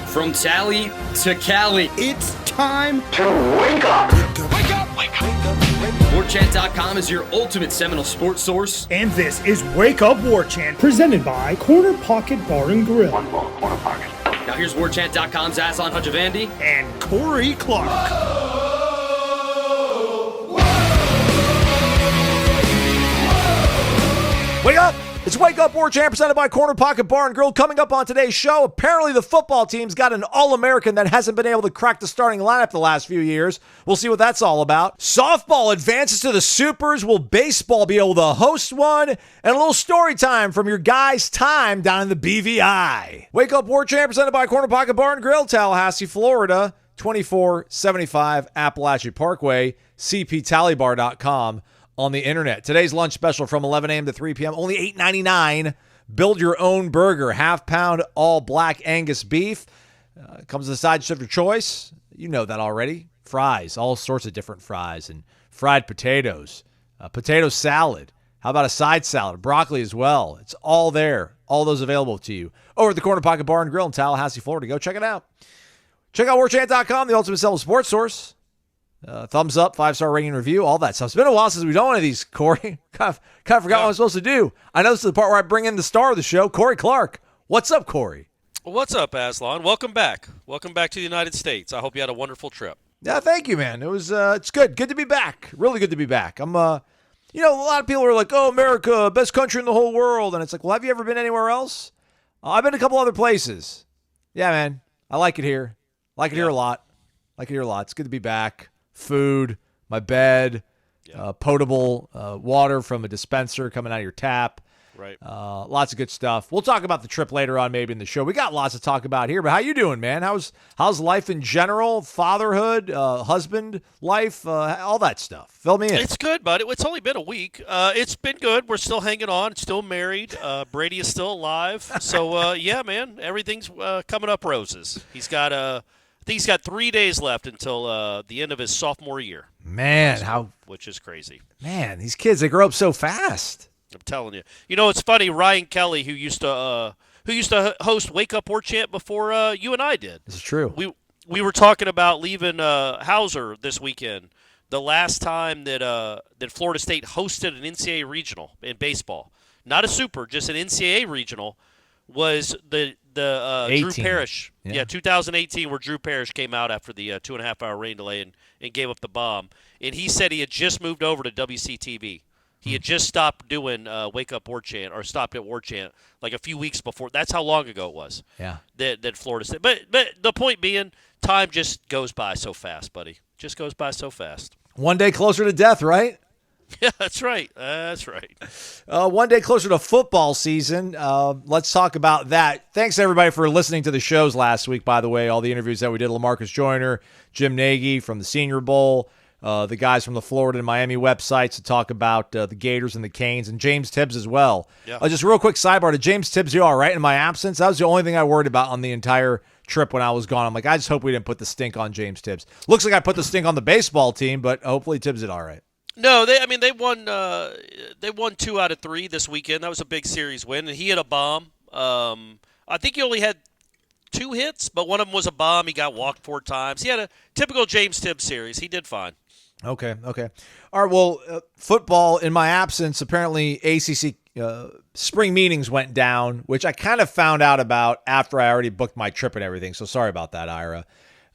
From Tally to Cali, It's time to wake up. Wake up! Wake up! Warchant.com is your ultimate Seminole sports source. And this is Wake Up Warchant, presented by Corner Pocket Bar and Grill. One more corner pocket. Now here's Warchant.com's Aslan Hajavandi. And Corey Clark. Wake up! It's Wake Up Warchant presented by Corner Pocket Bar and Grill. Coming up on today's show, apparently the football team's got an All-American that hasn't been able to crack the starting lineup the last few years. We'll see what that's all about. Softball advances to the Supers. Will baseball be able to host one? And a little story time from your guys' time down in the BVI. Wake Up Warchant presented by Corner Pocket Bar and Grill, Tallahassee, Florida, 2475 Appalachian Parkway, cptallybar.com. on the internet. Today's lunch special from 11 a.m. to 3 p.m. Only $8.99. Build your own burger. Half-pound all black Angus beef. Comes with a side dish of your choice. You know that already. Fries. All sorts of different fries. And fried potatoes. Potato salad. How about a side salad? Broccoli as well. It's all there. All those available to you. Over at the Corner Pocket Bar and Grill in Tallahassee, Florida. Go check it out. Check out Warchant.com, the ultimate Seminole sports source. Thumbs up, 5-star rating review, all that stuff. It's been a while since we've done one of these, Corey. kind of forgot what I'm supposed to do. I know this is the part where I bring in the star of the show, Corey Clark. What's up, Corey? What's up, Aslan? Welcome back. Welcome back to the United States. I hope you had a wonderful trip. Yeah, thank you, man. It was it's good. Good to be back. Really good to be back. I'm a lot of people are like, "Oh, America, best country in the whole world." And it's like, "Well, have you ever been anywhere else?" I've been to a couple other places. Yeah, man. I like it here. Like it here a lot. It's good to be back. Food, my bed, potable water from a dispenser coming out of your tap. Right. Lots of good stuff. We'll talk about the trip later on maybe in the show. We got lots to talk about here, but how you doing, man? How's life in general, fatherhood, husband life, all that stuff? Fill me in. It's good, bud. It's only been a week. It's been good. We're still hanging on, still married. Brady is still alive. So, yeah, man, everything's coming up roses. He's got I think he's got 3 days left until the end of his sophomore year. Man, which is crazy. Man, these kids, they grow up so fast. I'm telling you. You know, it's funny. Ryan Kelly, who used to host Wake Up Warchant before you and I did. This is true. We were talking about leaving Hauser this weekend. The last time that Florida State hosted an NCAA regional in baseball, not a super, just an NCAA regional, was the Drew Parrish. Yeah, 2018, where Drew Parrish came out after the 2.5-hour rain delay and gave up the bomb. And he said he had just moved over to WCTV. He had just stopped doing Wake Up Warchant, or stopped at Warchant like a few weeks before. That's how long ago it was. Yeah. That Florida State. But the point being, time just goes by so fast, buddy. Just goes by so fast. One day closer to death, right? Yeah, that's right. That's right. One day closer to football season. Let's talk about that. Thanks, everybody, for listening to the shows last week, by the way. All the interviews that we did, LaMarcus Joyner, Jim Nagy from the Senior Bowl, the guys from the Florida and Miami websites to talk about the Gators and the Canes, and James Tibbs as well. Yeah. Just real quick sidebar, did James Tibbs do all right in my absence? That was the only thing I worried about on the entire trip when I was gone. I'm like, I just hope we didn't put the stink on James Tibbs. Looks like I put the stink on the baseball team, but hopefully Tibbs did all right. No, they won. They won 2 out of 3 this weekend. That was a big series win, and he hit a bomb. I think he only had 2 hits, but one of them was a bomb. He got walked 4 times. He had a typical James Tibbs series. He did fine. Okay. All right, well, football in my absence, apparently ACC Spring Meetings went down, which I kind of found out about after I already booked my trip and everything, so sorry about that, Ira.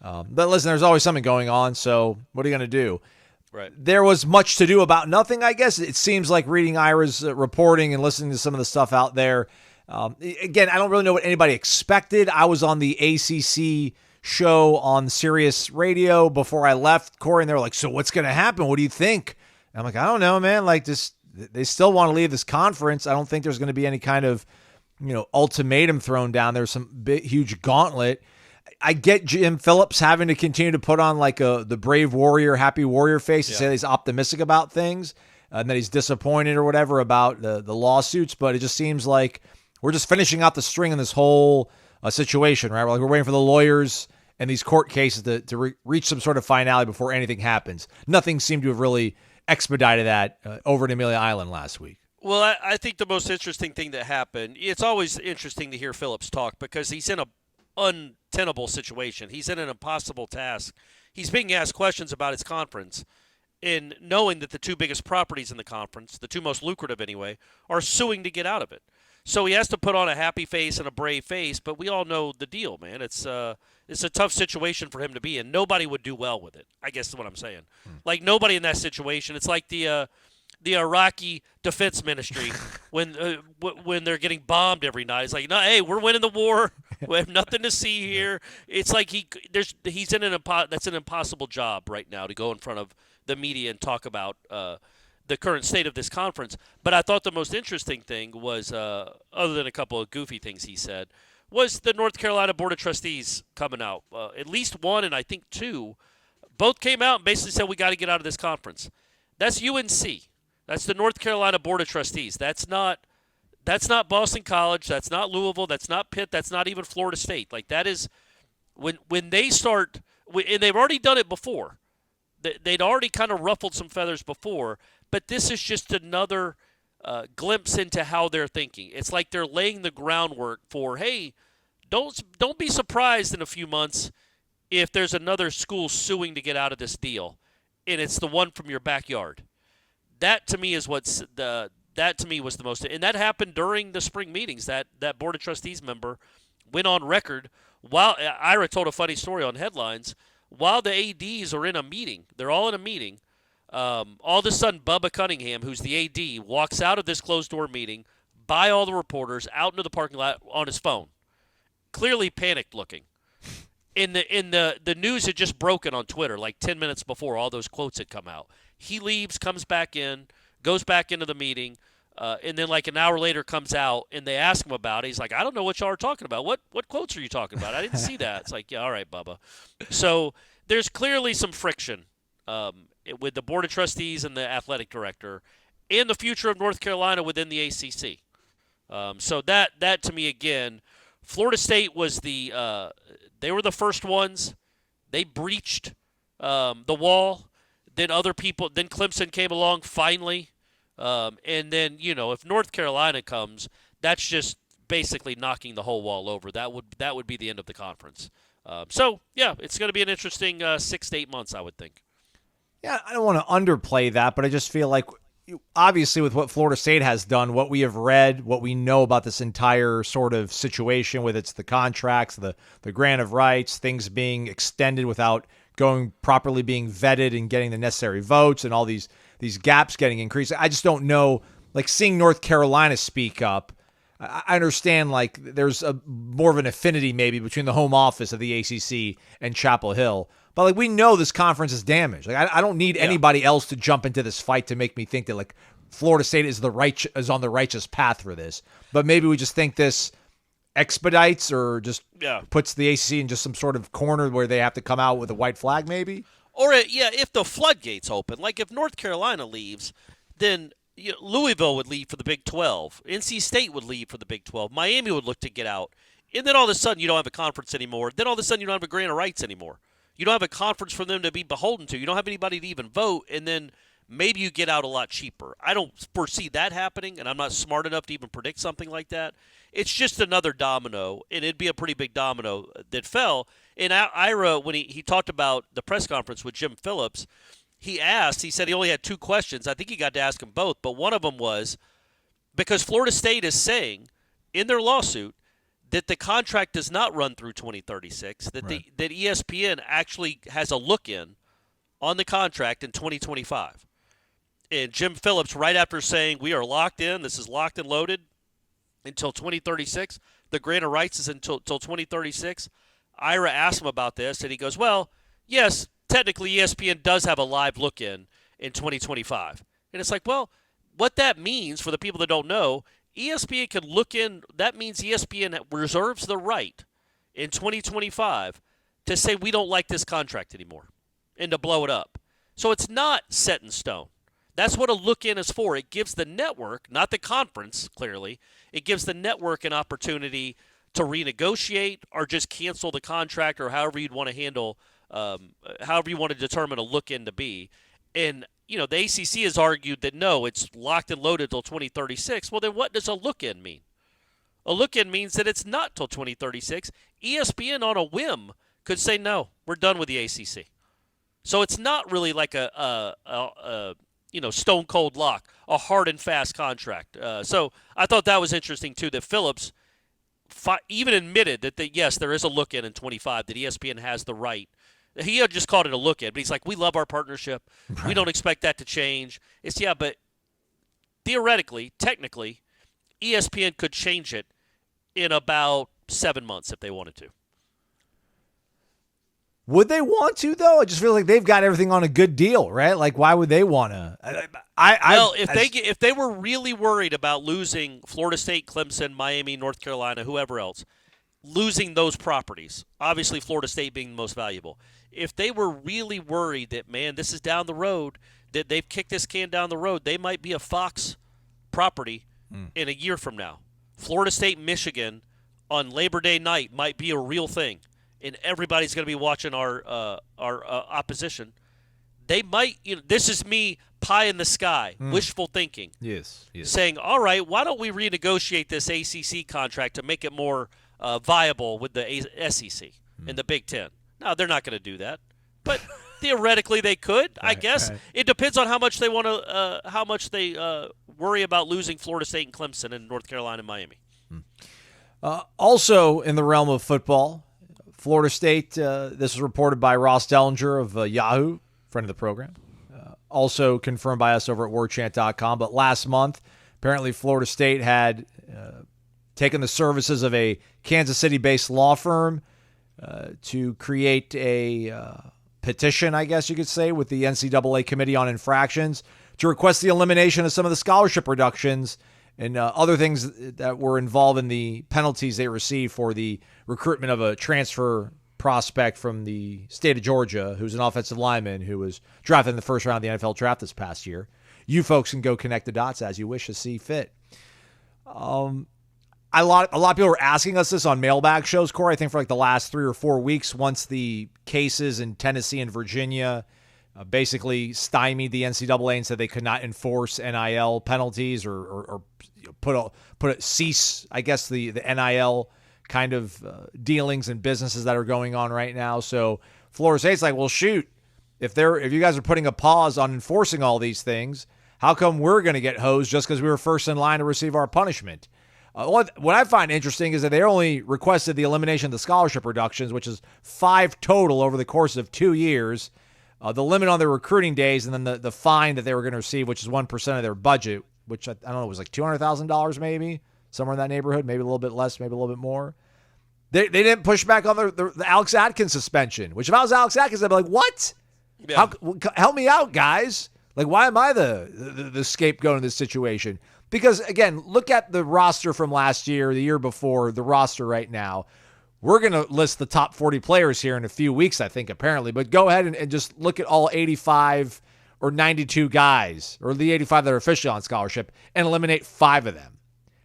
But listen, there's always something going on, so what are you going to do? Right. There was much to do about nothing, I guess. It seems like reading Ira's reporting and listening to some of the stuff out there. Again, I don't really know what anybody expected. I was on the ACC show on Sirius Radio before I left, Corey, and they were like, so what's going to happen? What do you think? And I'm like, I don't know, man. Like, they still want to leave this conference. I don't think there's going to be any kind of, ultimatum thrown down. There's some big, huge gauntlet. I get Jim Phillips having to continue to put on like the brave warrior, happy warrior face and say that he's optimistic about things and that he's disappointed or whatever about the lawsuits. But it just seems like we're just finishing out the string in this whole situation, right? We're waiting for the lawyers and these court cases to reach some sort of finality before anything happens. Nothing seemed to have really expedited that over at Amelia Island last week. Well, I think the most interesting thing that happened, it's always interesting to hear Phillips talk because he's in a tenable situation. He's in an impossible task. He's being asked questions about his conference, and knowing that the two biggest properties in the conference, the two most lucrative anyway, are suing to get out of it. So he has to put on a happy face and a brave face, but we all know the deal, man. It's a tough situation for him to be in. Nobody would do well with it, I guess is what I'm saying. Like, nobody in that situation. It's like the Iraqi Defense Ministry when they're getting bombed every night. It's like, no, hey, we're winning the war. We have nothing to see here. It's like he's in that's an impossible job right now, to go in front of the media and talk about the current state of this conference. But I thought the most interesting thing was, other than a couple of goofy things he said, was the North Carolina Board of Trustees coming out. At least one, and I think two, both came out and basically said we got to get out of this conference. That's UNC. That's the North Carolina Board of Trustees. That's not Boston College. That's not Louisville. That's not Pitt. That's not even Florida State. Like, that is when they start, and they've already done it before. They'd already kind of ruffled some feathers before, but this is just another glimpse into how they're thinking. It's like they're laying the groundwork for, hey, don't be surprised in a few months if there's another school suing to get out of this deal, and it's the one from your backyard. That to me is that to me was the most, and that happened during the spring meetings. That Board of Trustees member went on record while Ira told a funny story on Headlines. While the ADs are in a meeting, they're all in a meeting. All of a sudden, Bubba Cunningham, who's the AD, walks out of this closed-door meeting by all the reporters out into the parking lot on his phone, clearly panicked looking. The news had just broken on Twitter like 10 minutes before all those quotes had come out. He leaves, comes back in, goes back into the meeting, and then like an hour later comes out, and they ask him about it. He's like, I don't know what y'all are talking about. What quotes are you talking about? I didn't see that. It's like, yeah, all right, Bubba. So there's clearly some friction with the Board of Trustees and the athletic director and the future of North Carolina within the ACC. So that to me, again, Florida State was they were the first ones. They breached the wall. Then then Clemson came along finally. And then, if North Carolina comes, that's just basically knocking the whole wall over. That would be the end of the conference. So, yeah, it's going to be an interesting 6 to 8 months, I would think. Yeah, I don't want to underplay that, but I just feel like, obviously, with what Florida State has done, what we have read, what we know about this entire sort of situation, whether it's the contracts, the grant of rights, things being extended without properly being vetted and getting the necessary votes, and all these gaps getting increased. I just don't know, like, seeing North Carolina speak up, I understand, like, there's more of an affinity maybe between the home office of the ACC and Chapel Hill. But, like, we know this conference is damaged. Like, I don't need anybody else to jump into this fight to make me think that, like, Florida State is on the righteous path for this. But maybe we just think this expedites or just puts the ACC in just some sort of corner where they have to come out with a white flag maybe. Or, if the floodgates open, like if North Carolina leaves, then Louisville would leave for the Big 12. NC State would leave for the Big 12. Miami would look to get out. And then all of a sudden you don't have a conference anymore. Then all of a sudden you don't have a grant of rights anymore. You don't have a conference for them to be beholden to. You don't have anybody to even vote, and then maybe you get out a lot cheaper. I don't foresee that happening, and I'm not smart enough to even predict something like that. It's just another domino, and it'd be a pretty big domino that fell. And Ira, when he talked about the press conference with Jim Phillips, he said he only had 2 questions. I think he got to ask them both, but one of them was, because Florida State is saying in their lawsuit that the contract does not run through 2036, that that ESPN actually has a look-in on the contract in 2025. And Jim Phillips, right after saying we are locked in, this is locked and loaded until 2036, the grant of rights is until 2036, Ira asked him about this, and he goes, well, yes, technically ESPN does have a live look-in in 2025. And it's like, well, what that means for the people that don't know, ESPN can look in. That means ESPN reserves the right in 2025 to say we don't like this contract anymore and to blow it up. So it's not set in stone. That's what a look-in is for. It gives the network, not the conference, clearly, it gives the network an opportunity to renegotiate or just cancel the contract or however you'd want to handle, however you want to determine a look-in to be. And the ACC has argued that, no, it's locked and loaded till 2036. Well, then what does a look-in mean? A look-in means that it's not till 2036, ESPN on a whim could say, no, we're done with the ACC. So it's not really like a stone cold lock, a hard and fast contract. So I thought that was interesting too, that Phillips even admitted that yes, there is a look in 25, that ESPN has the right. He had just called it a look in, but he's like, we love our partnership. Right. We don't expect that to change. But theoretically, technically, ESPN could change it in about 7 months if they wanted to. Would they want to, though? I just feel like they've got everything on a good deal, right? Like, why would they want to? If they were really worried about losing Florida State, Clemson, Miami, North Carolina, whoever else, losing those properties, obviously Florida State being the most valuable, if they were really worried that, man, this is down the road, that they've kicked this can down the road, they might be a Fox property in a year from now. Florida State, Michigan on Labor Day night might be a real thing, and everybody's going to be watching our opposition. They might, this is me pie in the sky, wishful thinking. Yes. Saying, all right, why don't we renegotiate this ACC contract to make it more viable with the SEC and the Big Ten? No, they're not going to do that, but theoretically they could. I guess it depends on how much they want to, how much they worry about losing Florida State and Clemson and North Carolina and Miami. Also, in the realm of football, Florida State. This is reported by Ross Dellinger of Yahoo, friend of the program. Also confirmed by us over at warchant.com. But last month, apparently Florida State had taken the services of a Kansas City-based law firm to create a petition, I guess you could say, with the NCAA Committee on Infractions to request the elimination of some of the scholarship reductions and other things that were involved in the penalties they received for the recruitment of a transfer prospect from the state of Georgia who's an offensive lineman who was drafted in the first round of the NFL draft this past year. You folks can go connect the dots as you wish to see fit. A lot of people were asking us this on mailbag shows, Corey, I think for like the last 3 or 4 weeks once the cases in Tennessee and Virginia basically stymied the NCAA and said they could not enforce NIL penalties or cease, I guess, the NIL kind of dealings and businesses that are going on right now. So Florida State's like, well, shoot, if you guys are putting a pause on enforcing all these things, how come we're going to get hosed just because we were first in line to receive our punishment? What I find interesting is that they only requested the elimination of the scholarship reductions, which is 5 total over the course of 2 years, the limit on their recruiting days, and then the fine that they were going to receive, which is 1% of their budget, which I don't know, it was like $200,000 maybe, somewhere in that neighborhood, maybe a little bit less, maybe a little bit more. They didn't push back on the Alex Atkins suspension, which if I was Alex Atkins, I'd be like, what? Yeah. Help me out, guys. Like, why am I the scapegoat in this situation? Because, again, look at the roster from last year, the year before, the roster right now. We're going to list the top 40 players here in a few weeks, I think, apparently. But go ahead and just look at all 85 or 92 guys, or the 85 that are officially on scholarship, and eliminate 5 of them.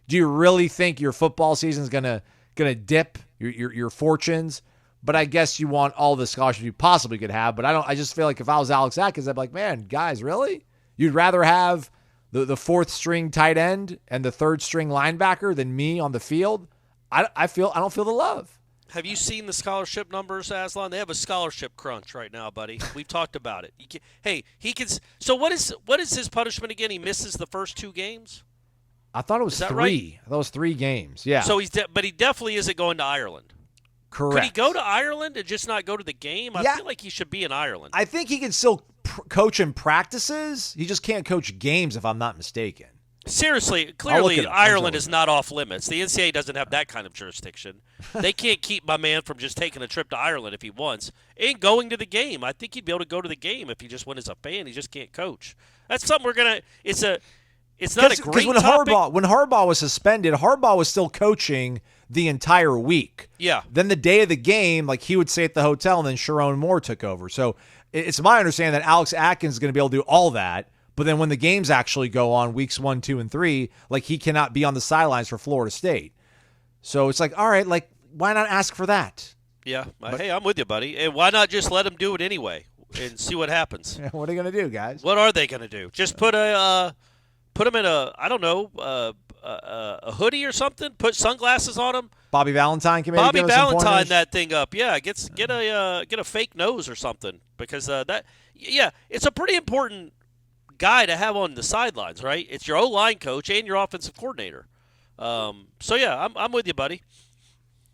Do you really think your football season is going to dip your fortunes? But I guess you want all the scholarships you possibly could have. But I just feel like if I was Alex Atkins, I'd be like, man, guys, really? You'd rather have the 4th string tight end and the 3rd string linebacker than me on the field? I don't feel the love. Have you seen the scholarship numbers, Aslan? They have a scholarship crunch right now, buddy. We've talked about it. He can. So what is his punishment again? He misses the first 2 games. I thought it was 3. Right? I thought it was 3 games. Yeah. So but he definitely isn't going to Ireland. Correct. Could he go to Ireland and just not go to the game? I feel like he should be in Ireland. I think he can still coach in practices. He just can't coach games, if I'm not mistaken. Seriously, clearly Ireland is not off limits. The NCAA doesn't have that kind of jurisdiction. They can't keep my man from just taking a trip to Ireland if he wants and going to the game. I think he'd be able to go to the game if he just went as a fan. He just can't coach. That's something we're going to – it's not a great topic. When Harbaugh was suspended, Harbaugh was still coaching the entire week. Yeah. Then the day of the game, like he would stay at the hotel, and then Sharon Moore took over. So it's my understanding that Alex Atkins is going to be able to do all that. But then when the games actually go on, weeks 1, 2, and 3, like he cannot be on the sidelines for Florida State. So it's like, all right, like why not ask for that? Yeah. Hey, I'm with you, buddy. And why not just let him do it anyway and see what happens? What are they going to do, guys? What are they going to do? Just put him in a, I don't know, a hoodie or something? Put sunglasses on him? Bobby Valentine can maybe Bobby give us some Valentine pointers? that thing up. Yeah, get a fake nose or something because it's a pretty important guy to have on the sidelines, right? It's your O-line coach and your offensive coordinator. So yeah, I'm with you, buddy.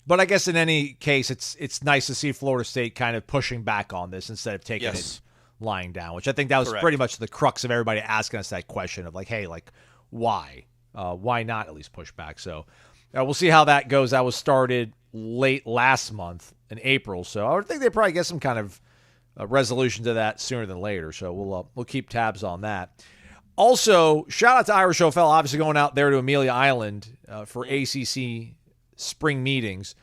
But I guess in any case, it's nice to see Florida State kind of pushing back on this instead of taking it lying down, which I think that was pretty much the crux of everybody asking us that question of like, hey, like why? Why not at least push back? So we'll see how that goes. That was started late last month in April, so I would think they probably get some kind of resolution to that sooner than later. So we'll keep tabs on that. Also, shout out to Irish O'Fell, obviously going out there to Amelia Island for ACC Spring Meetings.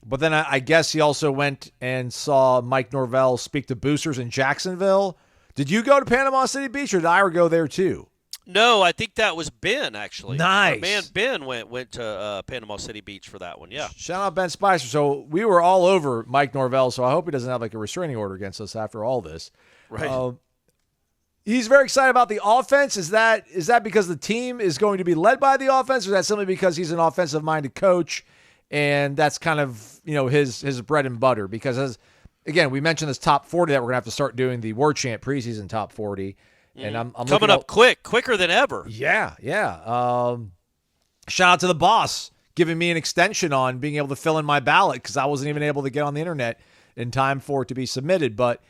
But then I guess he also went and saw Mike Norvell speak to boosters in Jacksonville. Did you go to Panama City Beach, or did Ira go there too? No, I think that was Ben, actually. Nice. Our man Ben went to Panama City Beach for that one, yeah. Shout out Ben Spicer. So we were all over Mike Norvell, so I hope he doesn't have like a restraining order against us after all this. Right. He's very excited about the offense. Is that because the team is going to be led by the offense, or is that simply because he's an offensive-minded coach and that's kind of, his bread and butter? Because again, we mentioned this top 40 that we're going to have to start doing the Warchant preseason top 40. And I'm coming up quicker than ever. Yeah. Shout out to the boss giving me an extension on being able to fill in my ballot because I wasn't even able to get on the internet in time for it to be submitted. But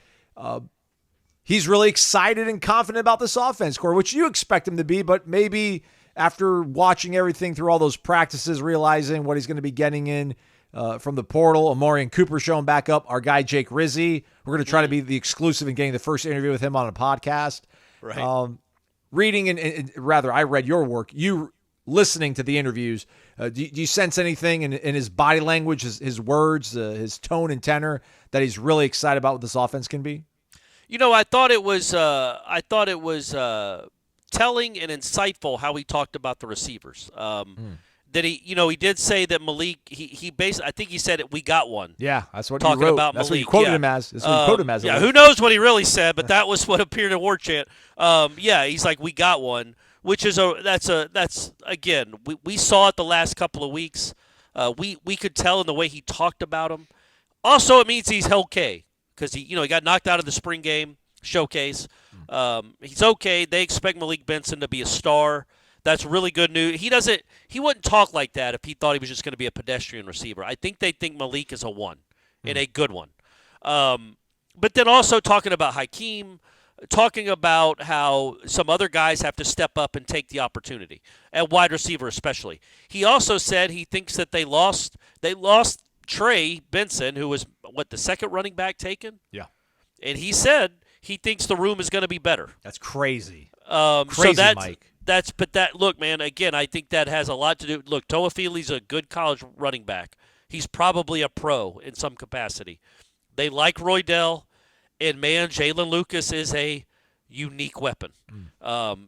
he's really excited and confident about this offense, Corey, which you expect him to be, but maybe after watching everything through all those practices, realizing what he's going to be getting in from the portal, Amorian Cooper showing back up, our guy Jake Rizzi. We're going to try to be the exclusive in getting the first interview with him on a podcast. Right. Reading and rather, I read your work. You listening to the interviews. Do you sense anything in his body language, his words, his tone and tenor that he's really excited about what this offense can be? I thought it was telling and insightful how he talked about the receivers. That he did say that Malik. He basically, I think he said it. We got one. Yeah, that's what talking he wrote. About that's Malik. What you quoted him as. That's what you quoted him as. Yeah, who knows what he really said, but that was what appeared in Warchant. He's like, we got one, which is that's again, we saw it the last couple of weeks. We could tell in the way he talked about him. Also, it means he's okay because he got knocked out of the spring game showcase. He's okay. They expect Malik Benson to be a star. That's really good news. He wouldn't talk like that if he thought he was just going to be a pedestrian receiver. I think they think Malik is a one and a good one. But then also talking about Hakeem, talking about how some other guys have to step up and take the opportunity, at wide receiver especially. He also said he thinks that they lost Trey Benson, who was, the second running back taken? Yeah. And he said he thinks the room is going to be better. That's crazy. Mike. Look, man, again, I think that has a lot to do. Look, Toafili's a good college running back. He's probably a pro in some capacity. They like Roydell, and man, Jalen Lucas is a unique weapon.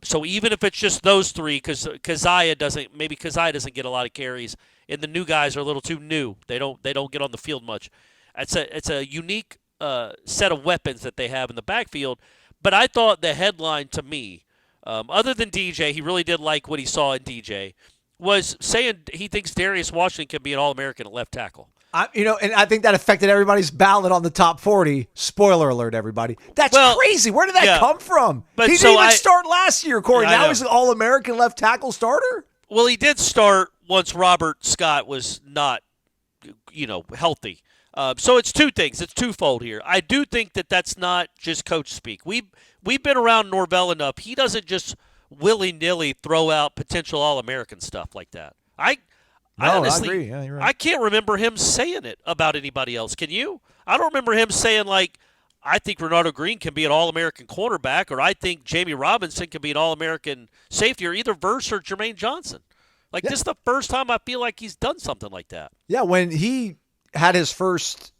So even if it's just those three, because Keziah doesn't get a lot of carries, and the new guys are a little too new. They don't get on the field much. It's a unique set of weapons that they have in the backfield. But I thought the headline to me, other than DJ, he really did like what he saw in DJ, was saying he thinks Darius Washington can be an All-American at left tackle. And I think that affected everybody's ballot on the top 40. Spoiler alert, everybody. That's crazy. Where did that come from? He didn't even start last year, Corey. Now he's an All-American left tackle starter? Well, he did start once Robert Scott was not, healthy. So it's two things. It's twofold here. I do think that that's not just coach speak. We've been around Norvell enough. He doesn't just willy-nilly throw out potential All-American stuff like that. I honestly, I agree. Yeah, you're right. I can't remember him saying it about anybody else. Can you? I don't remember him saying, like, I think Renardo Green can be an All-American cornerback, or I think Jamie Robinson can be an All-American safety, or either Verse or Jermaine Johnson. This is the first time I feel like he's done something like that. Yeah, when he had his first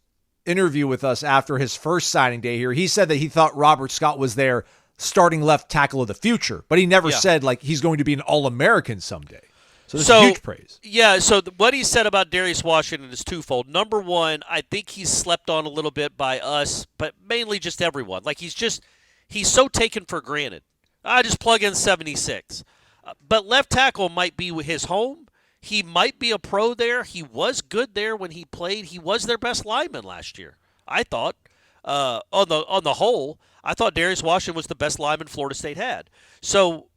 interview with us after his first signing day here, he said that he thought Robert Scott was their starting left tackle of the future, but he never said, he's going to be an All-American someday. So this is huge praise. Yeah, so what he said about Darius Washington is twofold. Number one, I think he's slept on a little bit by us, but mainly just everyone. He's so taken for granted. I just plug in 76. But left tackle might be his home. He might be a pro there. He was good there when he played. He was their best lineman last year, I thought. On the whole, I thought Darius Washington was the best lineman Florida State had. So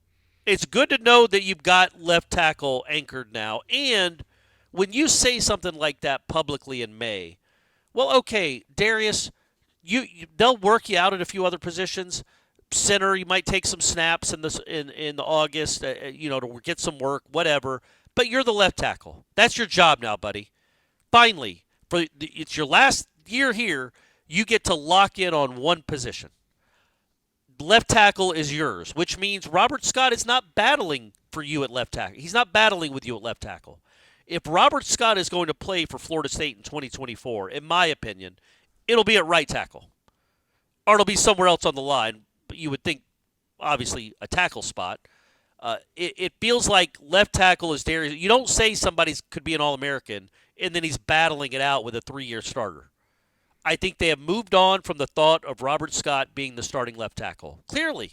it's good to know that you've got left tackle anchored now. And when you say something like that publicly in May, well, okay, Darius, they'll work you out at a few other positions. Center, you might take some snaps in the August, to get some work, whatever. But you're the left tackle. That's your job now, buddy. Finally, it's your last year here. You get to lock in on one position. Left tackle is yours, which means Robert Scott is not battling for you at left tackle. He's not battling with you at left tackle. If Robert Scott is going to play for Florida State in 2024, in my opinion, it'll be at right tackle. Or it'll be somewhere else on the line, but you would think, obviously, a tackle spot. It feels like left tackle is Darius. You don't say somebody could be an All-American, and then he's battling it out with a 3-year starter. I think they have moved on from the thought of Robert Scott being the starting left tackle. Clearly,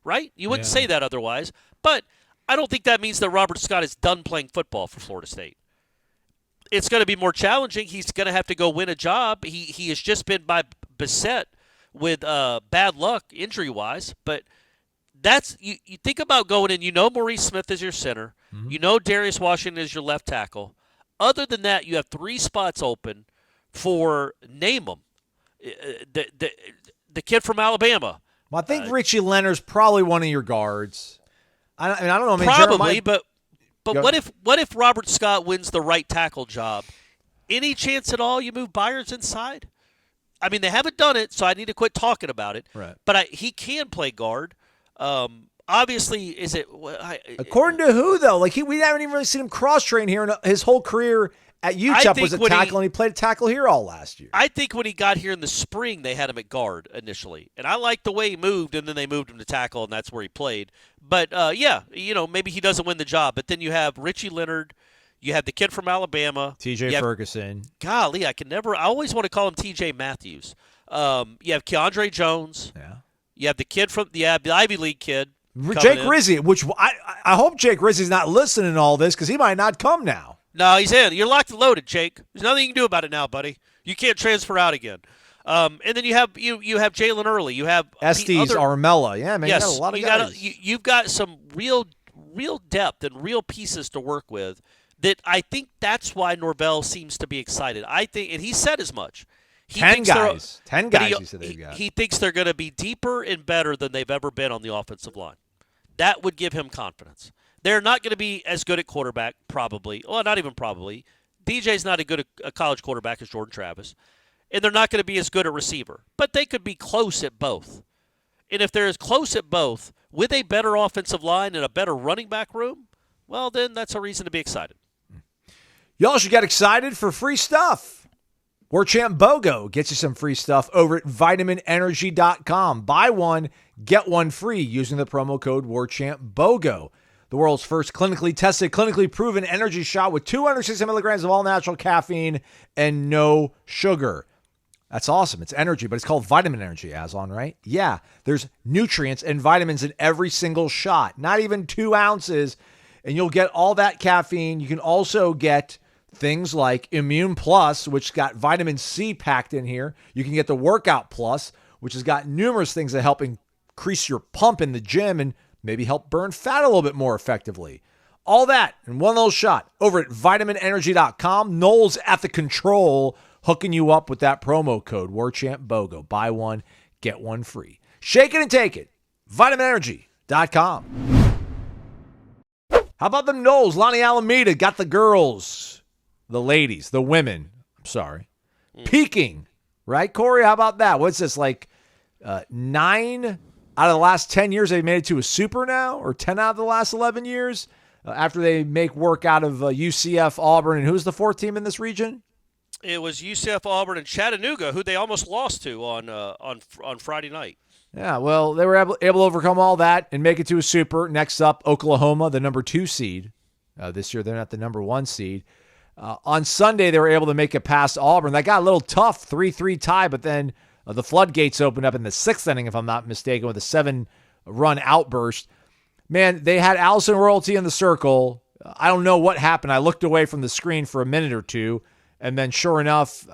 right? You wouldn't say that otherwise. But I don't think that means that Robert Scott is done playing football for Florida State. It's going to be more challenging. He's going to have to go win a job. He has just been beset with bad luck injury-wise. But that's you think about going in. You know Maurice Smith is your center. Mm-hmm. You know Darius Washington is your left tackle. Other than that, you have 3 spots open for, name them, the kid from Alabama. Well, I think Richie Leonard's probably one of your guards. I don't know. Probably, but what if Robert Scott wins the right tackle job? Any chance at all you move Byers inside? I mean, they haven't done it, so I need to quit talking about it. Right. But he can play guard. Obviously, is it? According to who though? Like we haven't even really seen him cross train here in his whole career. At UTEP was a tackle, and he played a tackle here all last year. I think when he got here in the spring, they had him at guard initially. And I liked the way he moved, and then they moved him to tackle, and that's where he played. But, maybe he doesn't win the job. But then you have Richie Leonard. You have the kid from Alabama. TJ Ferguson. Golly, I always want to call him TJ Matthews. You have Keandre Jones. Yeah. You have the kid from the Ivy League kid. Jake Rizzi, which I hope Jake Rizzi's not listening to all this because he might not come now. No, he's in. You're locked and loaded, Jake. There's nothing you can do about it now, buddy. You can't transfer out again. And then you have Jalen Early. You have Estes, Armella. Yeah, man, yes, you got a lot of guys. You've got some real depth and real pieces to work with that I think that's why Norvell seems to be excited. I think, and he said as much. 10 guys he said they've got. He thinks they're going to be deeper and better than they've ever been on the offensive line. That would give him confidence. They're not going to be as good at quarterback, probably. Well, not even probably. DJ's not as good a college quarterback as Jordan Travis. And they're not going to be as good at receiver. But they could be close at both. And if they're as close at both, with a better offensive line and a better running back room, well, then that's a reason to be excited. Y'all should get excited for free stuff. Warchant BOGO gets you some free stuff over at vitaminenergy.com. Buy one, get one free using the promo code Warchant BOGO. The world's first clinically tested, clinically proven energy shot with 260 milligrams of all-natural caffeine and no sugar. That's awesome. It's energy, but it's called Vitamin Energy, Aslan, right? Yeah, there's nutrients and vitamins in every single shot, not even 2 ounces, and you'll get all that caffeine. You can also get things like Immune Plus, which got vitamin C packed in here. You can get the Workout Plus, which has got numerous things that help increase your pump in the gym and maybe help burn fat a little bit more effectively. All that in one little shot over at vitaminenergy.com. Noles at the control, hooking you up with that promo code Warchant BOGO. Buy one, get one free. Shake it and take it. vitaminenergy.com. How about the Noles? Lonnie Alameda got the girls, the ladies, the women, peaking, right, Corey? How about that? What's this, like 9 out of the last 10 years they've made it to a super now, or 10 out of the last 11 years after they make work out of UCF, Auburn, and who's the 4th team in this region? It was UCF, Auburn, and Chattanooga, who they almost lost to on Friday night. Yeah, well, they were able to overcome all that and make it to a super. Next up, Oklahoma, the number 2 seed. This year they're not the number 1 seed. On Sunday, they were able to make it past Auburn. That got a little tough, 3-3 tie, but then the floodgates opened up in the 6th inning, if I'm not mistaken, with a 7-run outburst. Man, they had Allison Royalty in the circle, I don't know what happened. I looked away from the screen for a minute or two, and then sure enough,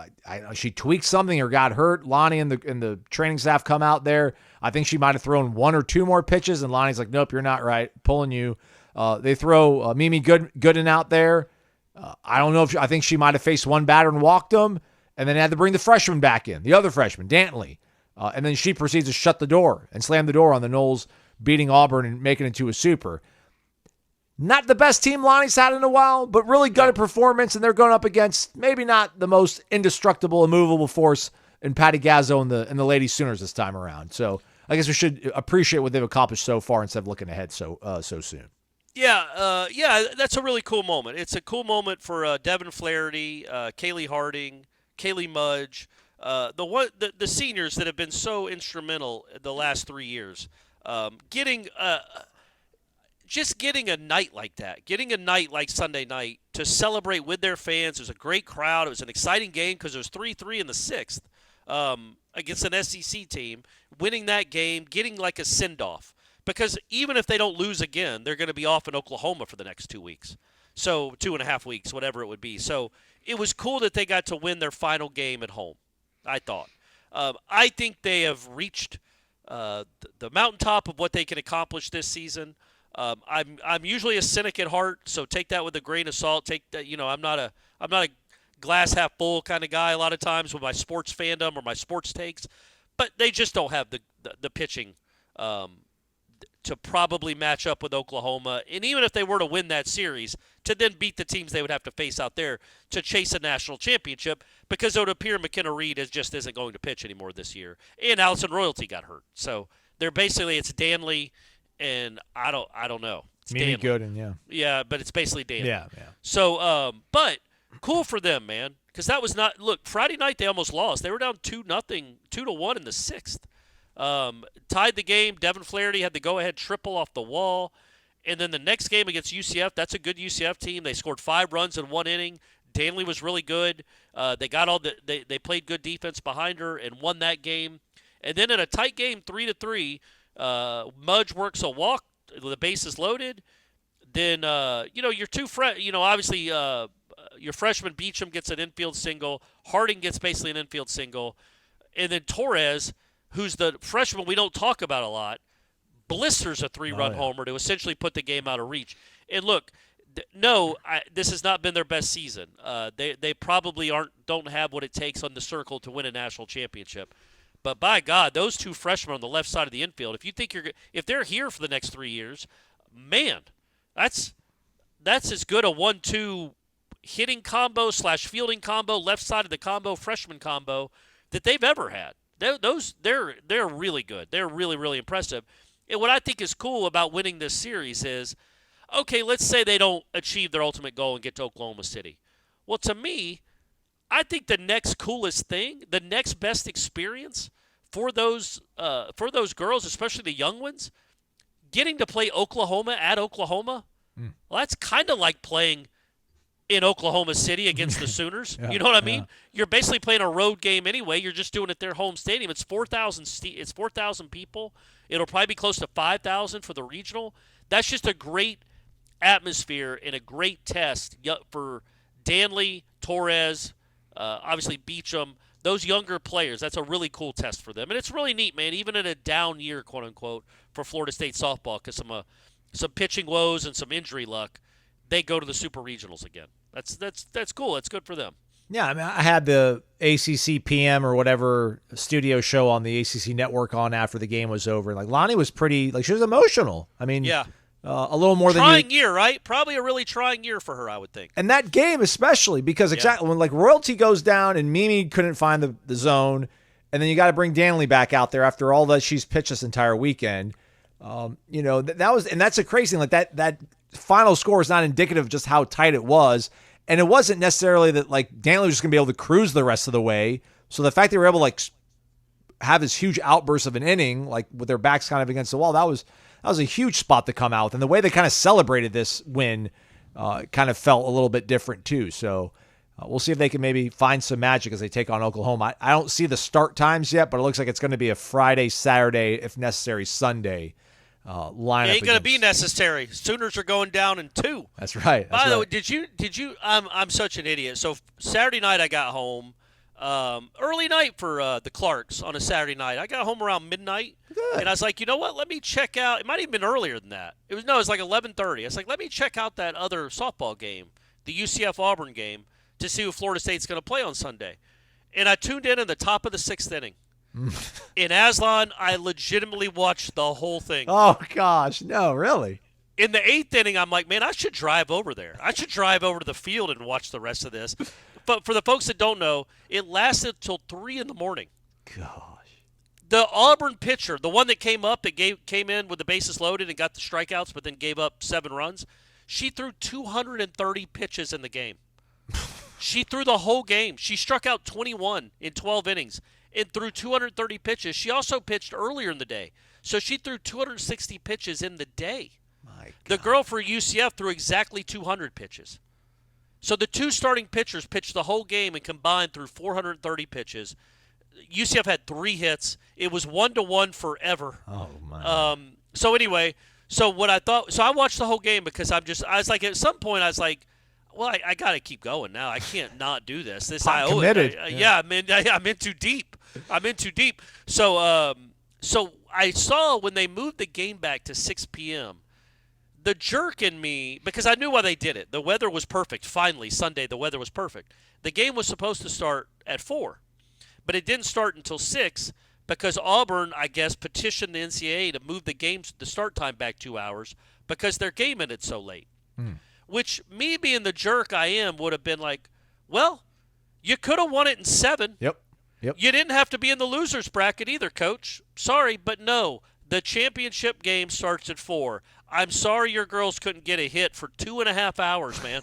she tweaked something or got hurt. Lonnie and the training staff come out there. I think she might have thrown 1 or 2 more pitches, and Lonnie's like, nope, you're not right, pulling you. They throw Mimi Gooden out there. I don't know if I think she might have faced one batter and walked him, and then had to bring the freshman back in, the other freshman, Dantley. And then she proceeds to shut the door and slam the door on the Noles beating Auburn and making it to a super. Not the best team Lonnie's had in a while, but really good at performance, and they're going up against maybe not the most indestructible, immovable force in Patty Gazzo and the Lady Sooners this time around. So I guess we should appreciate what they've accomplished so far instead of looking ahead so soon. Yeah, that's a really cool moment. It's a cool moment for Devin Flaherty, Kaylee Harding, Kaylee Mudge, the seniors that have been so instrumental the last 3 years. Getting a night like that, getting a night like Sunday night to celebrate with their fans. It was a great crowd. It was an exciting game because it was 3-3 in the 6th against an SEC team. Winning that game, getting like a send-off. Because even if they don't lose again, they're going to be off in Oklahoma for the next 2 weeks. So 2.5 weeks, whatever it would be. So it was cool that they got to win their final game at home, I thought. I think they have reached the mountaintop of what they can accomplish this season. I'm usually a cynic at heart, so take that with a grain of salt. Take that, I'm not a glass half full kind of guy a lot of times with my sports fandom or my sports takes, but they just don't have the pitching to probably match up with Oklahoma. And even if they were to win that series, to then beat the teams they would have to face out there to chase a national championship, because it would appear McKenna Reed just isn't going to pitch anymore this year. And Allison Royalty got hurt. So they're basically, it's Danley and I don't know. It's Mimi Danley. Gooden, yeah. Yeah, but it's basically Danley. Yeah. So, but cool for them, man. Because that was not – look, Friday night they almost lost. They were down 2-1 in the 6th. Tied the game. Devin Flaherty had the go-ahead triple off the wall. And then the next game against UCF, that's a good UCF team. They scored 5 runs in 1 inning. Danley was really good. They got they played good defense behind her and won that game. And then in a tight game, 3-3, Mudge works a walk. The bases loaded. Then your obviously your freshman Beecham gets an infield single. Harding gets basically an infield single, and then Torres, who's the freshman we don't talk about a lot, blisters a 3-run homer to essentially put the game out of reach. And look, this has not been their best season. They probably don't have what it takes on the circle to win a national championship. But by God, those 2 freshmen on the left side of the infield, if they're here for the next 3 years, man, that's as good a 1-2 hitting combo / fielding combo, left side of the combo, freshman combo that they've ever had. They're really good. They're really, really impressive. And what I think is cool about winning this series is, okay, let's say they don't achieve their ultimate goal and get to Oklahoma City. Well, to me, I think the next coolest thing, the next best experience for those girls, especially the young ones, getting to play Oklahoma at Oklahoma, well, that's kind of like playing in Oklahoma City against the Sooners. You know what I mean? Yeah. You're basically playing a road game anyway. You're just doing it at their home stadium. It's 4,000 people. It'll probably be close to 5,000 for the regional. That's just a great atmosphere and a great test for Danley, Torres, obviously Beecham, those younger players. That's a really cool test for them. And it's really neat, man, even in a down year, quote-unquote, for Florida State softball because some pitching woes and some injury luck, they go to the Super Regionals again. That's cool. That's good for them. Yeah, I mean, I had the ACC PM or whatever studio show on the ACC network on after the game was over. Like, Lonnie was she was emotional. I mean, yeah. A little more trying year, right? Probably a really trying year for her, I would think. And that game especially, because exactly when Royalty goes down and Mimi couldn't find the zone, and then you got to bring Danley back out there after all that she's pitched this entire weekend. That was, and that's a crazy thing. Like that final score is not indicative of just how tight it was, and it wasn't necessarily that Danley was just gonna be able to cruise the rest of the way. So the fact they were able to have this huge outburst of an inning, with their backs kind of against the wall, that was a huge spot to come out with. And the way they kind of celebrated this win kind of felt a little bit different too. So we'll see if they can maybe find some magic as they take on Oklahoma. I don't see the start times yet, but it looks like it's going to be a Friday, Saturday, if necessary, Sunday lineup. It ain't going to be necessary. Sooners are going down in 2. That's right. By the way, did you? I'm such an idiot. So Saturday night I got home, early night for the Clarks on a Saturday night. I got home around midnight, and I was like, you know what? Let me check out. It might have been earlier than that. It was like 11:30. I was like, let me check out that other softball game, the UCF Auburn game, to see who Florida State's going to play on Sunday. And I tuned in the top of the 6th inning. In Aslan, I legitimately watched the whole thing. Oh, gosh. No, really? In the 8th inning, I'm like, man, I should drive over there. I should drive over to the field and watch the rest of this. But for the folks that don't know, it lasted till 3 in the morning. Gosh. The Auburn pitcher, the one that came up, that came in with the bases loaded and got the strikeouts but then gave up 7 runs, she threw 230 pitches in the game. She threw the whole game. She struck out 21 in 12 innings and threw 230 pitches. She also pitched earlier in the day. So she threw 260 pitches in the day. My God. The girl for UCF threw exactly 200 pitches. So the 2 starting pitchers pitched the whole game and combined threw 430 pitches. UCF had 3 hits. It was 1-1 forever. Oh, my. So anyway, so I watched the whole game because I was like, at some point I was like, well, I got to keep going now. I can't not do this. I owe committed. it. Yeah, I'm in too deep. So I saw when they moved the game back to 6 p.m., the jerk in me, because I knew why they did it. The weather was perfect. Finally, Sunday, the weather was perfect. The game was supposed to start at 4, but it didn't start until 6 because Auburn, I guess, petitioned the NCAA to move the start time back 2 hours because their game ended so late. Which, me being the jerk I am, would have been like, well, you could have won it in 7. Yep. You didn't have to be in the loser's bracket either, Coach. Sorry, but no. The championship game starts at 4. I'm sorry your girls couldn't get a hit for 2.5 hours, man.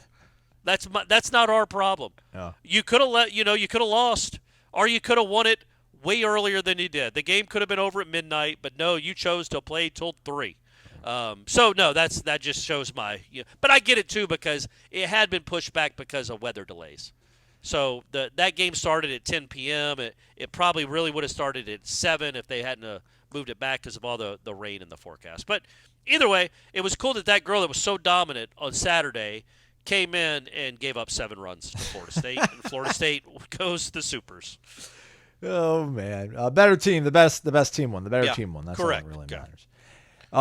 That's not our problem. No. You could have you could have lost, or you could have won it way earlier than you did. The game could have been over at midnight, but no, you chose to play till 3. So no, that just shows but I get it too because it had been pushed back because of weather delays. So that game started at 10 p.m. It probably really would have started at 7 if they hadn't moved it back because of all the rain in the forecast. But either way, it was cool that girl that was so dominant on Saturday came in and gave up 7 runs to Florida State, and Florida State goes to the Supers. Oh, man. Better team, the best team won. The better team won. That's correct. all that really matters.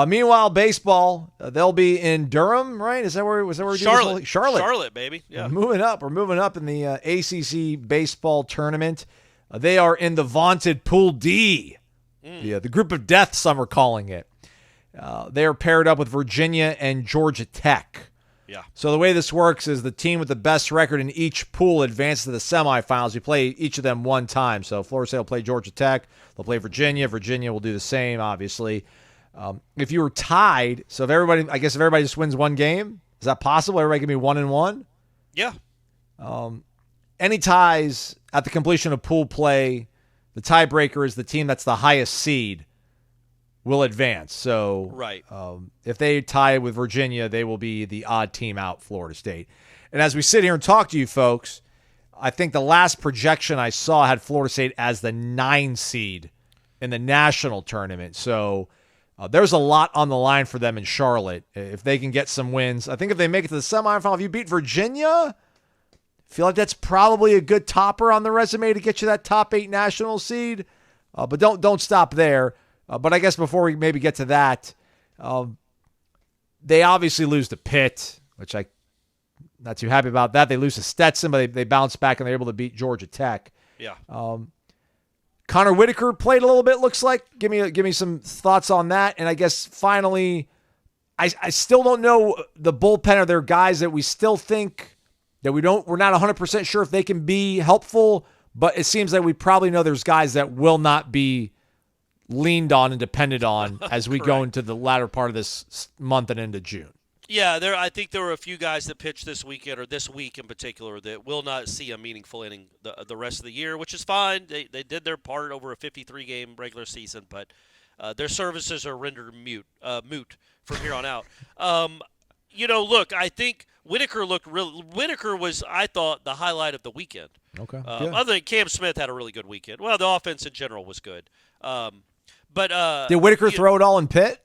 Meanwhile, baseball, they'll be in Durham, right? Was that where Charlotte, baby. Yeah. We're moving up in the ACC baseball tournament. They are in the vaunted Pool D. The group of death, some are calling it. They are paired up with Virginia and Georgia Tech. Yeah. So the way this works is the team with the best record in each pool advances to the semifinals. We play each of them one time. So Florida State will play Georgia Tech. They'll play Virginia. Virginia will do the same, obviously. If you were tied, so if everybody just wins one game, is that possible? Everybody can be 1-1? Yeah. Any ties at the completion of pool play, the tiebreaker is the team that's the highest seed will advance. So right. If they tie with Virginia, they will be the odd team out, Florida State. And as we sit here and talk to you folks, I think the last projection I saw had Florida State as the 9 seed in the national tournament. So there's a lot on the line for them in Charlotte if they can get some wins. I think if they make it to the semifinal, if you beat Virginia, I feel like that's probably a good topper on the resume to get you that top 8 national seed. But don't stop there. But I guess before we maybe get to that, they obviously lose to Pitt, which I'm not too happy about that. They lose to Stetson, but they bounce back and they're able to beat Georgia Tech. Yeah. Connor Whitaker played a little bit, looks like. Give me some thoughts on that. And I guess finally, I still don't know the bullpen. Are there guys that we still think that we're not 100% sure if they can be helpful, but it seems like we probably know there's guys that will not be leaned on and depended on as we go into the latter part of this month and into June. Yeah, I think there were a few guys that pitched this weekend, or this week in particular, that will not see a meaningful inning the rest of the year, which is fine. They did their part over a 53-game regular season, but their services are rendered moot from here on out. Look, I think Whitaker was, I thought, the highlight of the weekend. Okay. Other than Cam Smith had a really good weekend. Well, the offense in general was good. But did Whitaker throw it all in Pitt?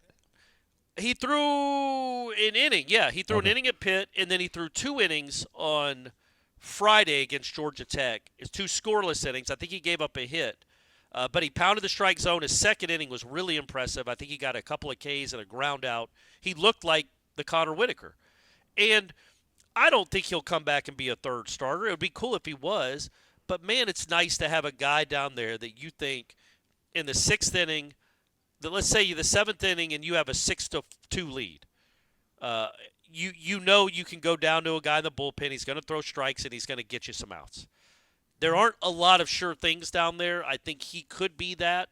He threw an inning. Yeah, he threw an inning at Pitt, and then he threw 2 innings on Friday against Georgia Tech. It's 2 scoreless innings. I think he gave up a hit. But he pounded the strike zone. His second inning was really impressive. I think he got a couple of Ks and a ground out. He looked like the Connor Whitaker. And I don't think he'll come back and be a third starter. It would be cool if he was. But, man, it's nice to have a guy down there that you think in the 6th inning, let's say the 7th inning and you have a 6-2 lead. You know you can go down to a guy in the bullpen. He's going to throw strikes, and he's going to get you some outs. There aren't a lot of sure things down there. I think he could be that.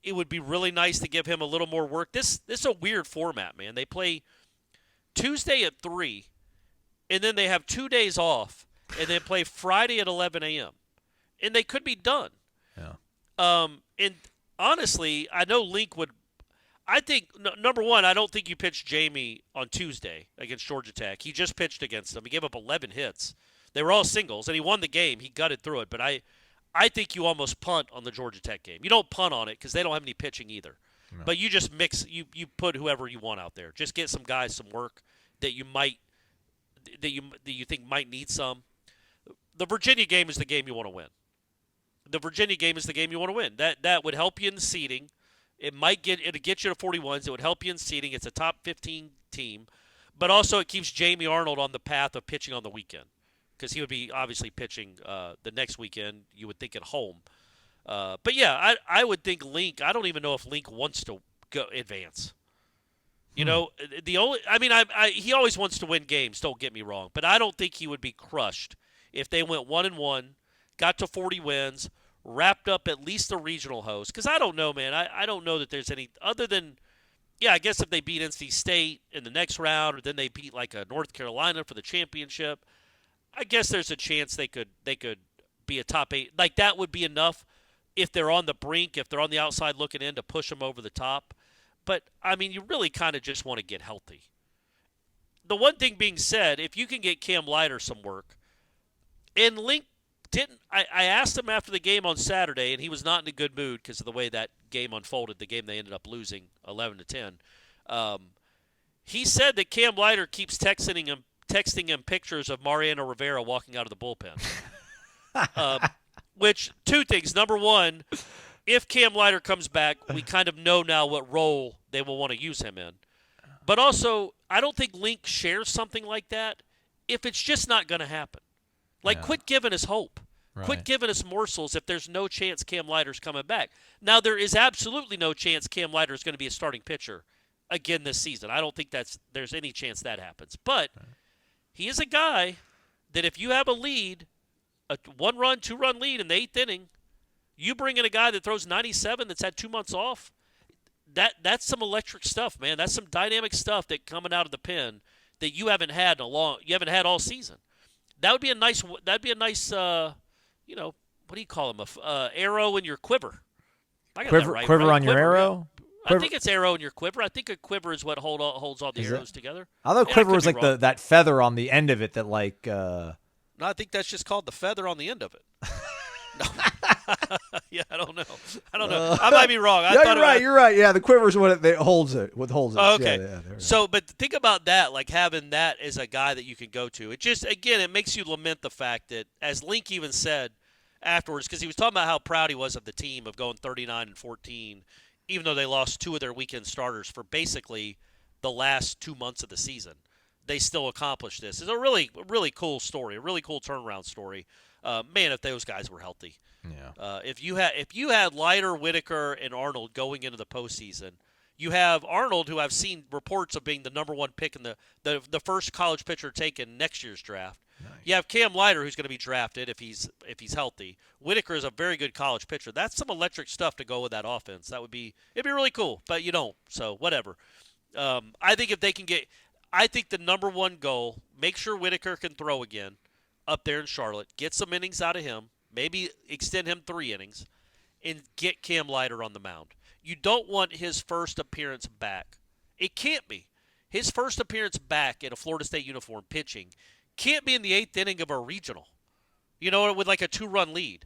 It would be really nice to give him a little more work. This is a weird format, man. They play Tuesday at 3, and then they have 2 days off, and then play Friday at 11 a.m. And they could be done. Yeah. And honestly, I know Link would – I think, number one, I don't think you pitched Jamie on Tuesday against Georgia Tech. He just pitched against them. He gave up 11 hits. They were all singles, and he won the game. He gutted through it. But I think you almost punt on the Georgia Tech game. You don't punt on it because they don't have any pitching either. No. But you just mix – you put whoever you want out there. Just get some guys some work that you might – that you think might need some. The Virginia game is the game you want to win. The Virginia game is the game you want to win. That would help you in the seeding. It'll get you to 41s. It would help you in seeding. It's a top 15 team. But also it keeps Jamie Arnold on the path of pitching on the weekend because he would be obviously pitching the next weekend, you would think, at home. But, yeah, I would think Link – I don't even know if Link wants to go advance. You know, he always wants to win games, don't get me wrong. But I don't think he would be crushed if they went 1-1, got to 40 wins, wrapped up at least the regional host. Because I don't know, man. I don't know that there's any other than, yeah, I guess if they beat NC State in the next round or then they beat like a North Carolina for the championship, I guess there's a chance they could be a top 8. Like that would be enough if they're on the brink, if they're on the outside looking in to push them over the top. But, I mean, you really kind of just want to get healthy. The one thing being said, if you can get Cam Leiter some work, and Link didn't – I asked him after the game on Saturday, and he was not in a good mood because of the way that game unfolded, the game they ended up losing 11-10. He said that Cam Leiter keeps texting him pictures of Mariano Rivera walking out of the bullpen. Which, 2 things. Number one – if Cam Leiter comes back, we kind of know now what role they will want to use him in. But also, I don't think Link shares something like that if it's just not going to happen. Like, quit giving us hope. Right. Quit giving us morsels if there's no chance Cam Leiter's coming back. Now, there is absolutely no chance Cam Leiter is going to be a starting pitcher again this season. I don't think there's any chance that happens. But he is a guy that if you have a lead, a 1-run, 2-run lead in the 8th inning, you bring in a guy that throws 97 that's had 2 months off, that's some electric stuff, man. That's some dynamic stuff that coming out of the pen that you haven't had all season. That'd be a nice what do you call them? Arrow in your quiver. I got that right, quiver right? On your arrow? Yeah. I think it's arrow in your quiver. I think a quiver is what holds all the arrows together. I thought quiver was like that feather on the end of it that like. No, I think that's just called the feather on the end of it. No. Yeah, I don't know. I might be wrong. You're right. Yeah, the quiver is what holds it. What holds it. Oh, okay. Yeah, but think about that, like having that as a guy that you can go to. It just, again, it makes you lament the fact that, as Link even said afterwards, because he was talking about how proud he was of the team of going 39-14, even though they lost 2 of their weekend starters for basically the last 2 months of the season. They still accomplished this. It's a really, really cool story, a really cool turnaround story. Man, if those guys were healthy. Yeah. If you had Leiter, Whitaker, and Arnold going into the postseason, you have Arnold, who I've seen reports of being the number 1 pick in the first college pitcher taken next year's draft. Nice. You have Cam Leiter, who's going to be drafted if he's healthy. Whitaker is a very good college pitcher. That's some electric stuff to go with that offense. It'd be really cool, but you don't. So whatever. I think if they can I think the number 1 goal, make sure Whitaker can throw again up there in Charlotte, get some innings out of him, maybe extend him 3 innings, and get Cam Leiter on the mound. You don't want his first appearance back. It can't be. His first appearance back in a Florida State uniform pitching can't be in the 8th inning of a regional, with like a 2-run lead.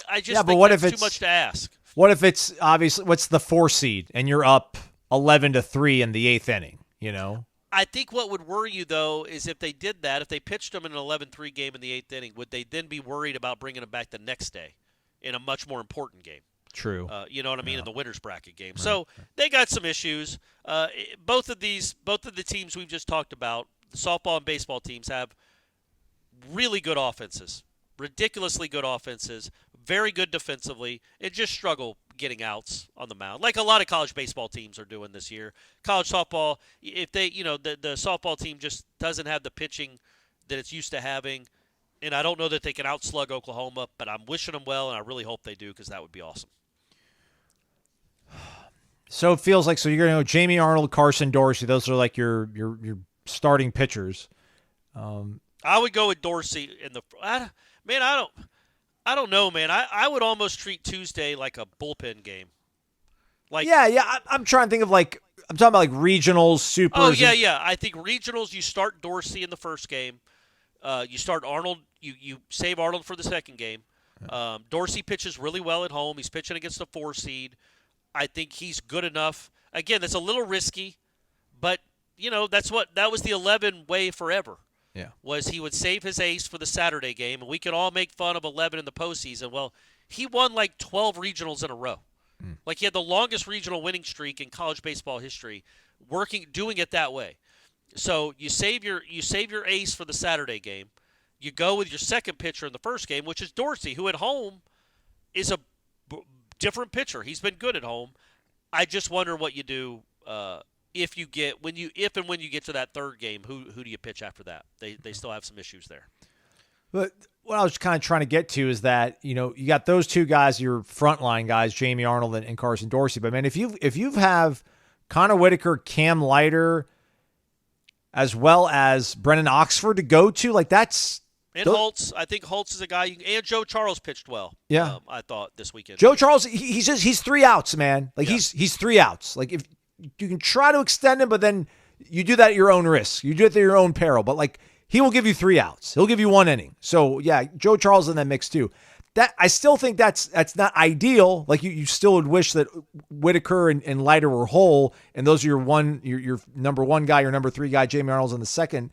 I just think that's too much to ask. What if it's obviously what's the 4 seed and you're up 11-3 in the 8th inning, you know? I think what would worry you, though, is if they did that, if they pitched them in an 11-3 game in the 8th inning, would they then be worried about bringing them back the next day in a much more important game? True. You know what I mean? In the winner's bracket game. Right. So they got some issues. Both of the teams we've just talked about, the softball and baseball teams, have really good offenses, ridiculously good offenses, very good defensively, and just struggle getting outs on the mound, like a lot of college baseball teams are doing this year. College softball, if they, the softball team just doesn't have the pitching that it's used to having, and I don't know that they can outslug Oklahoma, but I'm wishing them well, and I really hope they do because that would be awesome. So it feels like, you're going to go Jamie Arnold, Carson Dorsey. Those are like your starting pitchers. I would go with Dorsey in the I don't know, man. I would almost treat Tuesday like a bullpen game. Like I'm trying to think of I'm talking about like regionals, supers. Oh yeah. I think regionals. You start Dorsey in the first game. You start Arnold. You save Arnold for the second game. Dorsey pitches really well at home. He's pitching against a 4 seed. I think he's good enough. Again, that's a little risky, but that was the 11 way forever. Yeah, was he would save his ace for the Saturday game, and we could all make fun of 11 in the postseason. Well, he won like 12 regionals in a row. Like he had the longest regional winning streak in college baseball history, doing it that way. So you save your ace for the Saturday game. You go with your second pitcher in the first game, which is Dorsey, who at home is a different pitcher. He's been good at home. I just wonder what you do if and when you get to that third game. Who do you pitch after that? They still have some issues there. But what I was kind of trying to get to is that you got those two guys, your frontline guys, Jamie Arnold and Carson Dorsey. But man, if you have Connor Whitaker, Cam Leiter, as well as Brennan Oxford to go to, that's. And Holtz, I think Holtz is a guy, and Joe Charles pitched well. Yeah, I thought this weekend. Joe Charles, he's 3 outs, man. He's 3 outs. Like if you can try to extend him, but then you do that at your own risk. You do it at your own peril. But he will give you 3 outs. He'll give you 1 inning. So yeah, Joe Charles in that mix too. That I still think that's not ideal. Like you still would wish that Whitaker and Leiter were whole, and those are your number 1 guy, your number 3 guy. Jamie Arnold's in the second.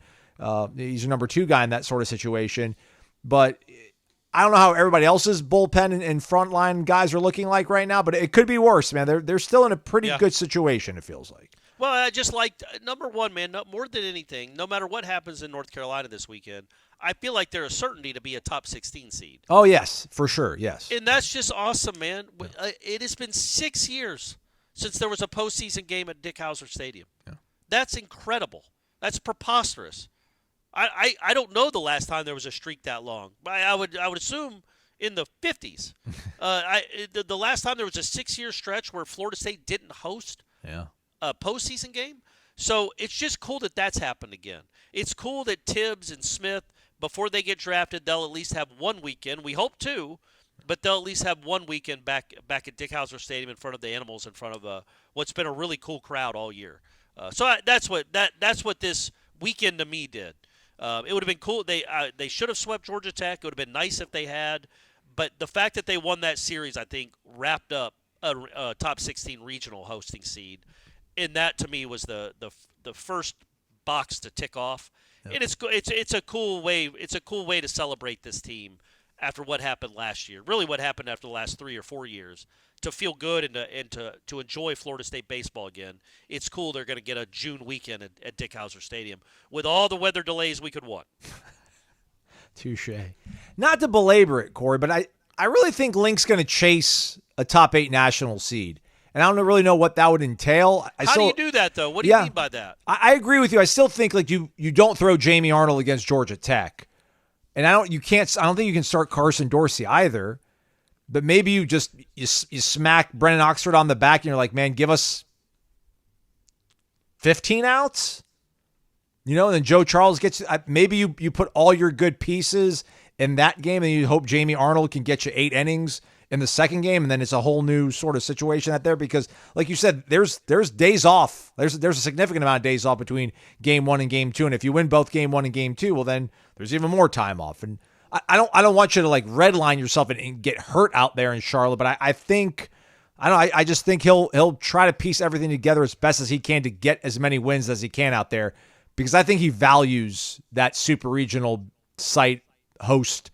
He's your number 2 guy in that sort of situation. But I don't know how everybody else's bullpen and frontline guys are looking like right now, but it could be worse, man. They're still in a pretty good situation, it feels like. Well, I just number 1, man, more than anything, no matter what happens in North Carolina this weekend, I feel like they're a certainty to be a top 16 seed. Oh, yes, for sure, yes. And that's just awesome, man. It has been 6 years since there was a postseason game at Dick Howser Stadium. Yeah. That's incredible. That's preposterous. I don't know the last time there was a streak that long. I would assume in the 50s. The last time there was a 6-year stretch where Florida State didn't host a postseason game. So it's just cool that that's happened again. It's cool that Tibbs and Smith, before they get drafted, they'll at least have 1 weekend. We hope 2, but they'll at least have 1 weekend back at Dick Howser Stadium in front of the Animals, in front of what's been a really cool crowd all year. So that's what this weekend to me did. It would have been cool. They should have swept Georgia Tech. It would have been nice if they had. But the fact that they won that series, I think, wrapped up a top 16 regional hosting seed. And that, to me, was the first box to tick off. Yep. And it's a cool way. It's a cool way to celebrate this team after what happened last year. Really, what happened after the last 3 or 4 years. To feel good and to enjoy Florida State baseball again. It's cool they're going to get a June weekend at Dick Howser Stadium with all the weather delays we could want. Touche. Not to belabor it, Corey, but I really think Link's going to chase a top 8 national seed. And I don't really know what that would entail. How do you do that, though? What do you mean by that? I agree with you. I still think you don't throw Jamie Arnold against Georgia Tech. And I don't think you can start Carson Dorsey either. But maybe you smack Brennan Oxford on the back and you're like, man, give us 15 outs. And then Joe Charles gets – maybe you put all your good pieces in that game and you hope Jamie Arnold can get you 8 innings in the second game, and then it's a whole new sort of situation out there because, like you said, there's days off. There's a significant amount of days off between game 1 and game 2, and if you win both game 1 and game 2, well, then there's even more time off. And I don't want you to redline yourself and get hurt out there in Charlotte, but I think I don't know. I just think he'll try to piece everything together as best as he can to get as many wins as he can out there, because I think he values that super regional site host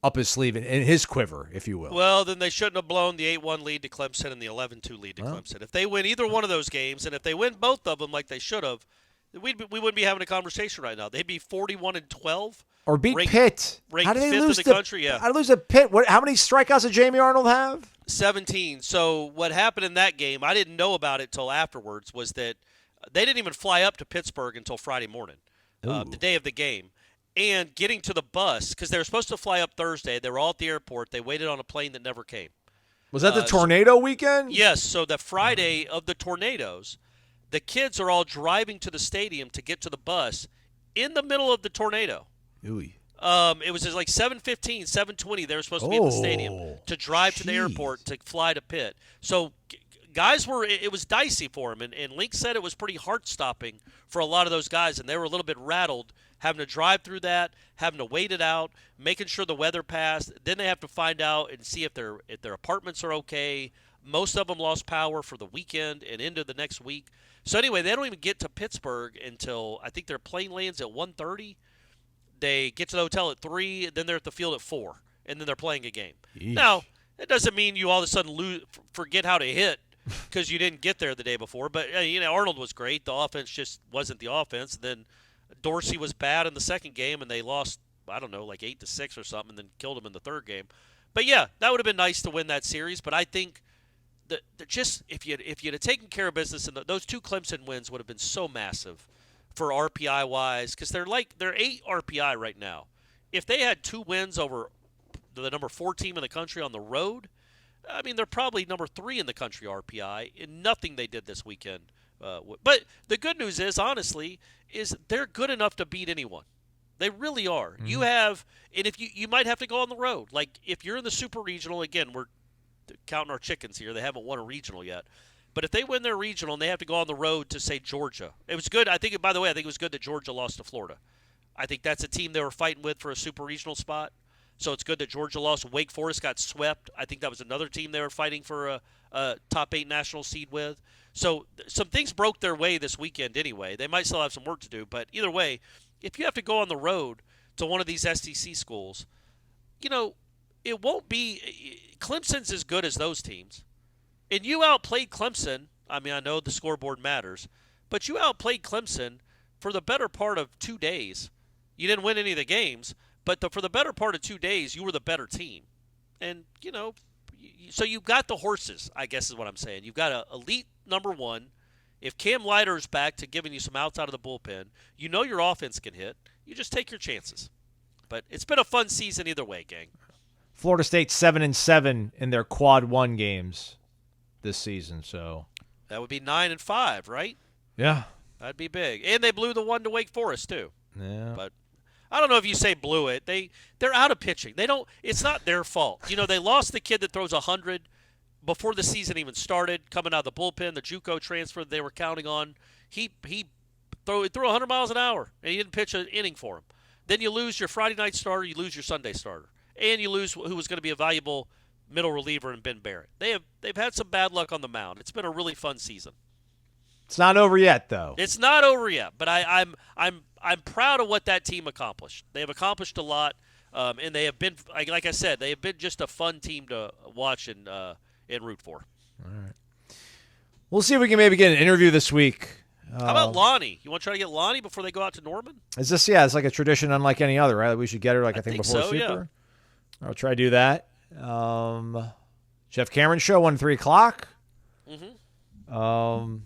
up his sleeve in his quiver, if you will. Well, then they shouldn't have blown the 8-1 lead to Clemson and the 11-2 lead to Clemson. If they win either one of those games, and if they win both of them like they should have, we wouldn't be having a conversation right now. They'd be 41-12. Or beat Pitt. How did they lose in the country? Yeah. How did they lose to Pitt? How many strikeouts did Jamie Arnold have? 17. So what happened in that game, I didn't know about it till afterwards, was that they didn't even fly up to Pittsburgh until Friday morning, the day of the game. And getting to the bus, because they were supposed to fly up Thursday. They were all at the airport. They waited on a plane that never came. Was that the tornado weekend? Yes. So the Friday of the tornadoes, the kids are all driving to the stadium to get to the bus in the middle of the tornado. Ooh. It was like 7:15, 7:20. They were supposed to be at the stadium to drive to the airport to fly to Pitt. So guys it was dicey for them. And Link said it was pretty heart-stopping for a lot of those guys, and they were a little bit rattled having to drive through that, having to wait it out, making sure the weather passed. Then they have to find out and see if their apartments are okay. Most of them lost power for the weekend and into the next week. So anyway, they don't even get to Pittsburgh until I think their plane lands at 1:30. They get to the hotel at 3, then they're at the field at 4, and then they're playing a game. Yeesh. Now, that doesn't mean you all of a sudden forget how to hit because you didn't get there the day before. But Arnold was great. The offense just wasn't the offense. Then Dorsey was bad in the second game, and they lost, I don't know, like 8-6 or something, and then killed him in the third game. But yeah, that would have been nice to win that series. But I think that just if you'd have taken care of business, and those 2 Clemson wins would have been so massive for RPI wise, because they're 8 RPI right now. If they had 2 wins over the number 4 team in the country on the road, I mean, they're probably number 3 in the country RPI. In nothing they did this weekend. But the good news is, honestly, is they're good enough to beat anyone. They really are. Mm-hmm. You have, and if you might have to go on the road. Like if you're in the super regional, again, we're counting our chickens here. They haven't won a regional yet. But if they win their regional and they have to go on the road to, say, Georgia, it was good. I think, by the way, it was good that Georgia lost to Florida. I think that's a team they were fighting with for a super regional spot. So it's good that Georgia lost. Wake Forest got swept. I think that was another team they were fighting for a top 8 national seed with. So some things broke their way this weekend anyway. They might still have some work to do. But either way, if you have to go on the road to one of these SEC schools, it won't be – Clemson's as good as those teams. And you outplayed Clemson. I mean, I know the scoreboard matters, but you outplayed Clemson for the better part of 2 days. You didn't win any of the games, but for the better part of 2 days, you were the better team. And, so you've got the horses, I guess is what I'm saying. You've got an elite number 1. If Cam Leiter's back to giving you some outs out of the bullpen, your offense can hit. You just take your chances. But it's been a fun season either way, gang. Florida State 7-7 in their quad 1 games this season, so that would be 9-5, right? Yeah, that'd be big. And they blew the one to Wake Forest too. Yeah, but I don't know if you say blew it. They're out of pitching. They don't. It's not their fault. They lost the kid that throws 100 before the season even started, coming out of the bullpen. The JUCO transfer they were counting on. He threw 100 miles an hour, and he didn't pitch an inning for him. Then you lose your Friday night starter, you lose your Sunday starter, and you lose who was going to be a valuable middle reliever in Ben Barrett. They've had some bad luck on the mound. It's been a really fun season. It's not over yet, though. It's not over yet, but I'm proud of what that team accomplished. They have accomplished a lot, and they have been, like I said, they have been just a fun team to watch and root for. All right. We'll see if we can maybe get an interview this week. How about Lonnie? You want to try to get Lonnie before they go out to Norman? Is this? Yeah, it's like a tradition unlike any other, right? We should get her, I think before so, Super. Yeah. I'll try to do that. Jeff Cameron show 1 3 o'clock. Mm-hmm.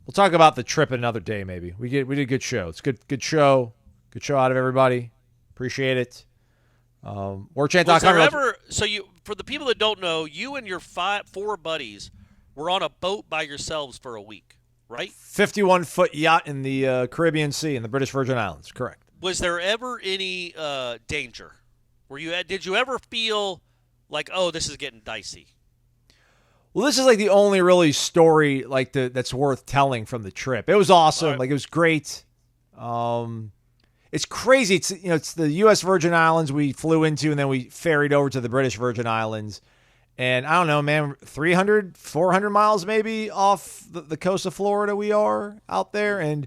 We'll talk about the trip another day. Maybe we did a good show. It's good show out of everybody. Appreciate it. Warchant.com. For the people that don't know, you and your 4 buddies were on a boat by yourselves for a week, right? 51-foot yacht in the Caribbean Sea in the British Virgin Islands. Correct. Was there ever any danger? Did you ever feel like, oh, this is getting dicey? Well, this is like the only really story that's worth telling from the trip. It was awesome. Right. It was great. It's crazy. It's the U.S. Virgin Islands we flew into, and then we ferried over to the British Virgin Islands. And I don't know, man, 300, 400 miles maybe off the coast of Florida we are out there. And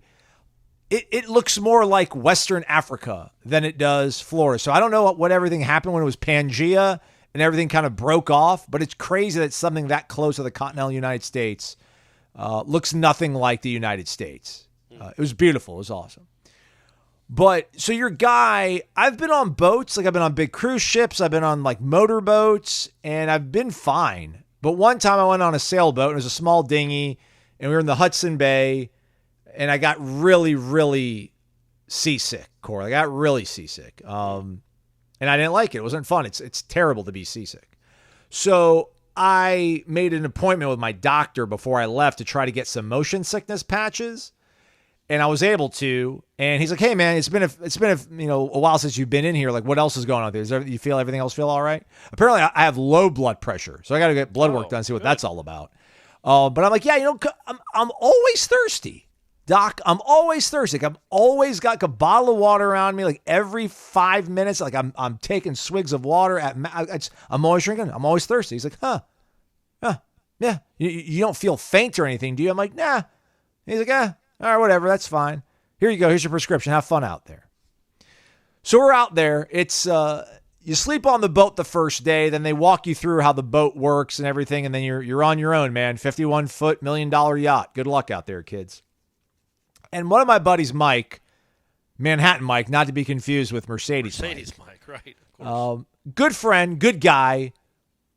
it looks more like Western Africa than it does Florida. So I don't know what everything happened when it was Pangea and everything kind of broke off. But it's crazy that something that close to the continental United States looks nothing like the United States. It was beautiful. It was awesome. But so your guy, I've been on boats, like I've been on big cruise ships, I've been on like motorboats, and I've been fine. But one time I went on a sailboat, and it was a small dinghy, and we were in the Hudson Bay, and I got really, really seasick, Corey. I got really seasick. And I didn't like it. It wasn't fun. It's terrible to be seasick. So I made an appointment with my doctor before I left to try to get some motion sickness patches. And I was able to, and he's like, "Hey man, it's been a while since you've been in here. Like, what else is going on there? You feel everything else feel all right?" Apparently, I have low blood pressure, so I got to get blood work done, see what that's all about. But I'm like, yeah, I'm always thirsty, Doc. I'm always thirsty. Like, I've always got a bottle of water around me, like every 5 minutes. Like I'm taking swigs of water I'm always drinking. I'm always thirsty. He's like, yeah. You don't feel faint or anything, do you? I'm like, nah. He's like, all right, whatever. That's fine. Here you go. Here's your prescription. Have fun out there. So we're out there. It's you sleep on the boat the first day. Then they walk you through how the boat works and everything. And then you're on your own, man. 51-foot, $1 million yacht. Good luck out there, kids. And one of my buddies, Mike, Manhattan Mike, not to be confused with Mercedes Mike, right? Of course. Good friend, good guy.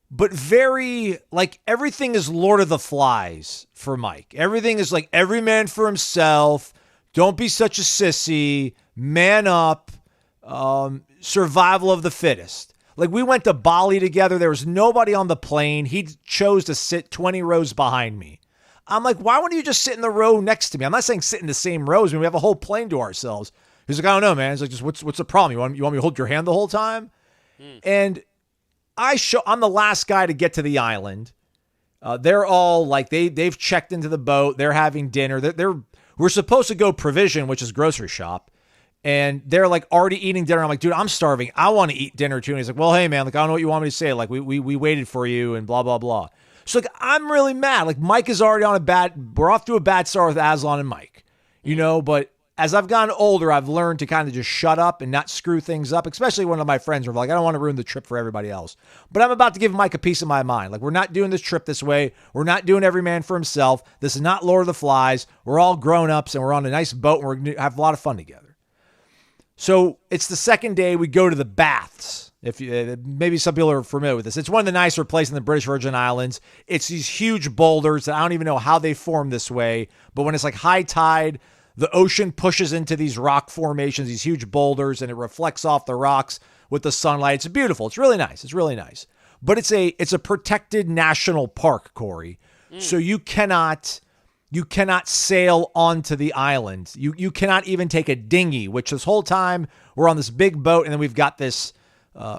But very, like, everything is Lord of the Flies for Mike. Everything is like every man for himself. Don't be such a sissy. Man up. Survival of the fittest. Like, we went to Bali together. There was nobody on the plane. He chose to sit 20 rows behind me. I'm like, why wouldn't you just sit in the row next to me? I'm not saying sit in the same rows. I mean, we have a whole plane to ourselves. He's like, I don't know, man. He's like, just what's the problem? You want me to hold your hand the whole time? And I'm the last guy to get to the island. They're all like, they've checked into the boat. They're having dinner. We're supposed to go provision, which is grocery shop. And they're like already eating dinner. I'm like, dude, I'm starving. I want to eat dinner too. And he's like, well, hey man, like, I don't know what you want me to say. Like we waited for you and blah, blah, blah. So like, I'm really mad. Like Mike is already we're off to a bad start with Aslan and Mike, but as I've gotten older, I've learned to kind of just shut up and not screw things up, especially one of my friends were like, I don't want to ruin the trip for everybody else. But I'm about to give Mike a piece of my mind. Like, we're not doing this trip this way. We're not doing every man for himself. This is not Lord of the Flies. We're all grown-ups, and we're on a nice boat, and we're going to have a lot of fun together. So it's the second day. We go to the baths. Maybe some people are familiar with this. It's one of the nicer places in the British Virgin Islands. It's these huge boulders that I don't even know how they form this way. But when it's like high tide, the ocean pushes into these rock formations, these huge boulders, and it reflects off the rocks with the sunlight. It's beautiful. It's really nice. It's really nice. But it's a protected national park, Corey. So you cannot sail onto the island. You cannot even take a dinghy, which this whole time we're on this big boat, and then we've got this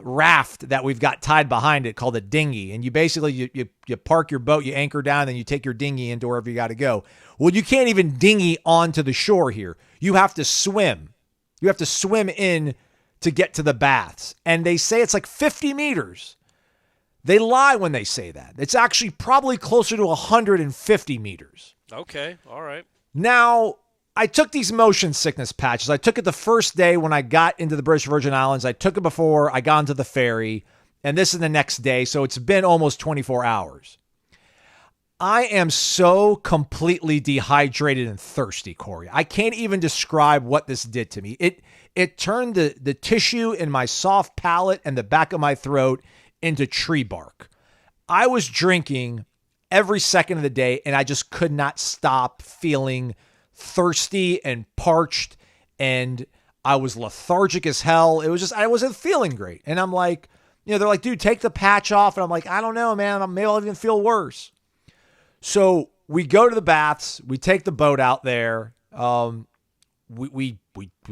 raft that we've got tied behind it called a dinghy. And you basically, you park your boat, you anchor down, then you take your dinghy into wherever you got to go. Well, you can't even dinghy onto the shore here. You have to swim. You have to swim in to get to the baths. And they say it's like 50 meters. They lie when they say that. It's actually probably closer to 150 meters. Okay, all right. Now, I took these motion sickness patches. I took it the first day when I got into the British Virgin Islands. I took it before I got onto the ferry. And this is the next day, so it's been almost 24 hours. I am so completely dehydrated and thirsty, Corey. I can't even describe what this did to me. It turned the tissue in my soft palate and the back of my throat into tree bark. I was drinking every second of the day, and I just could not stop feeling thirsty and parched, and I was lethargic as hell. It was just, I wasn't feeling great. And I'm like, they're like, dude, take the patch off. And I'm like, I don't know, man. Maybe I'll even feel worse. So we go to the baths. We take the boat out there. We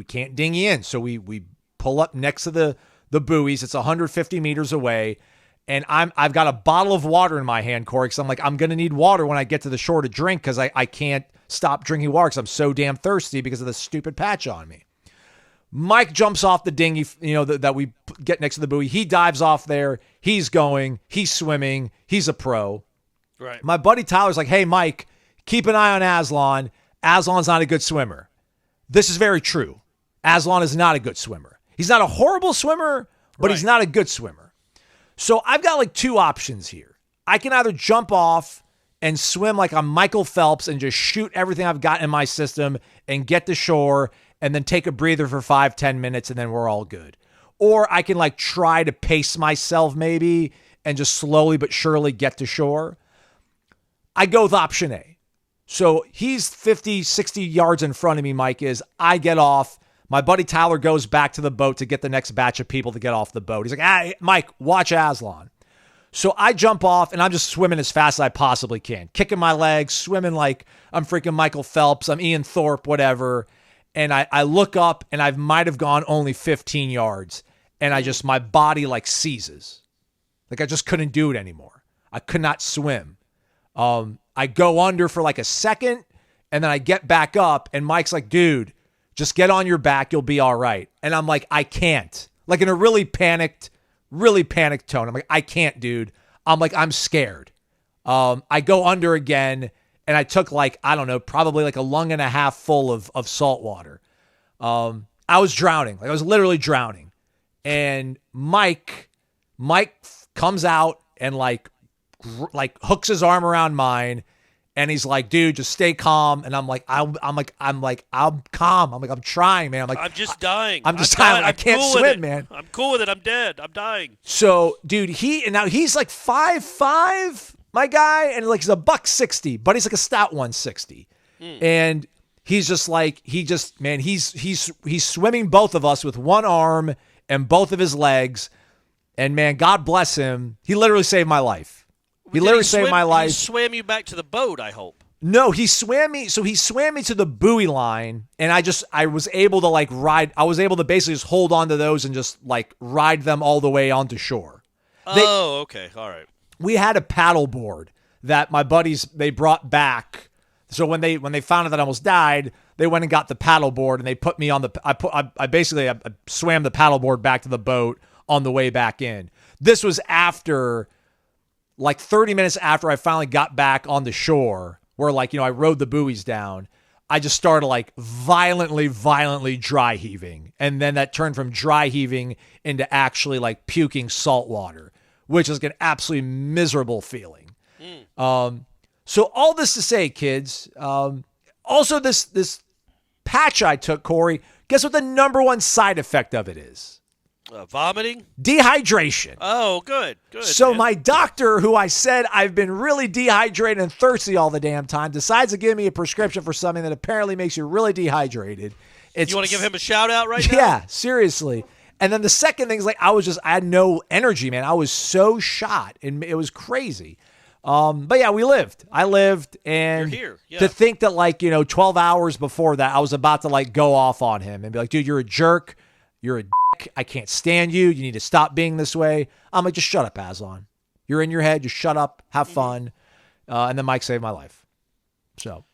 can't dinghy in. So we pull up next to the buoys. It's 150 meters away. And I've got a bottle of water in my hand, Corey, because I'm like, I'm going to need water when I get to the shore to drink because I can't stop drinking water because I'm so damn thirsty because of the stupid patch on me. Mike jumps off the dinghy, that we get next to the buoy. He dives off there. He's going. He's swimming. He's a pro. Right. My buddy Tyler's like, hey, Mike, keep an eye on Aslan. Aslan's not a good swimmer. This is very true. Aslan is not a good swimmer. He's not a horrible swimmer, but he's not a good swimmer. So I've got like two options here. I can either jump off and swim like I'm Michael Phelps and just shoot everything I've got in my system and get to shore and then take a breather for 5-10 minutes and then we're all good. Or I can like try to pace myself maybe and just slowly but surely get to shore. I go with option A. So he's 50, 60 yards in front of me, Mike is. I get off. My buddy Tyler goes back to the boat to get the next batch of people to get off the boat. He's like, hey, Mike, watch Aslan. So I jump off and I'm just swimming as fast as I possibly can, kicking my legs, swimming like I'm freaking Michael Phelps. I'm Ian Thorpe, whatever. And I look up and I might have gone only 15 yards. And my body like seizes. Like I just couldn't do it anymore. I could not swim. I go under for like a second and then I get back up and Mike's like, dude, just get on your back. You'll be all right. And I'm like, I can't. Like in a really panicked tone. I'm like, I can't, dude. I'm like, I'm scared. I go under again and I took like, I don't know, probably like a lung and a half full of salt water. I was drowning. Like I was literally drowning. And Mike comes out and like hooks his arm around mine and he's like, dude, just stay calm. And I'm calm. I'm like, I'm trying, man. I'm just dying. I'm dying. I can't swim, man. I'm cool with it. I'm dead. I'm dying. So, dude, he's like 5'5", my guy, and like he's a $160, but he's like a stout 160. And he's just like, he's swimming both of us with one arm and both of his legs. And man, God bless him. He literally saved my life. He saved my life. He swam you back to the boat, I hope. No, he swam me. So he swam me to the buoy line, and I was able to like ride. I was able to basically just hold on to those and just like ride them all the way onto shore. Okay. All right. We had a paddle board that my buddies, they brought back. So when they found out that I almost died, they went and got the paddle board and they put me on the, I swam the paddle board back to the boat on the way back in. This was after like 30 minutes after I finally got back on the shore where like, I rode the buoys down. I just started like violently dry heaving. And then that turned from dry heaving into actually like puking salt water, which is an absolutely miserable feeling. So all this to say, kids, also this patch I took, Corey, guess what the number one side effect of it is? Vomiting? Dehydration. Oh, good. So man. my doctor, who I said I've been really dehydrated and thirsty all the damn time, decides to give me a prescription for something that apparently makes you really dehydrated. You want to give him a shout out right now? Yeah, seriously. And then the second thing is like I had no energy, man. I was so shot and it was crazy. But yeah, we lived. I lived, and you're here. Yeah. To think that like, 12 hours before that, I was about to like go off on him and be like, dude, you're a jerk. You're a dick. I can't stand you. You need to stop being this way. I'm like, just shut up, Aslan. You're in your head. Just shut up. Have fun. And then Mike saved my life. So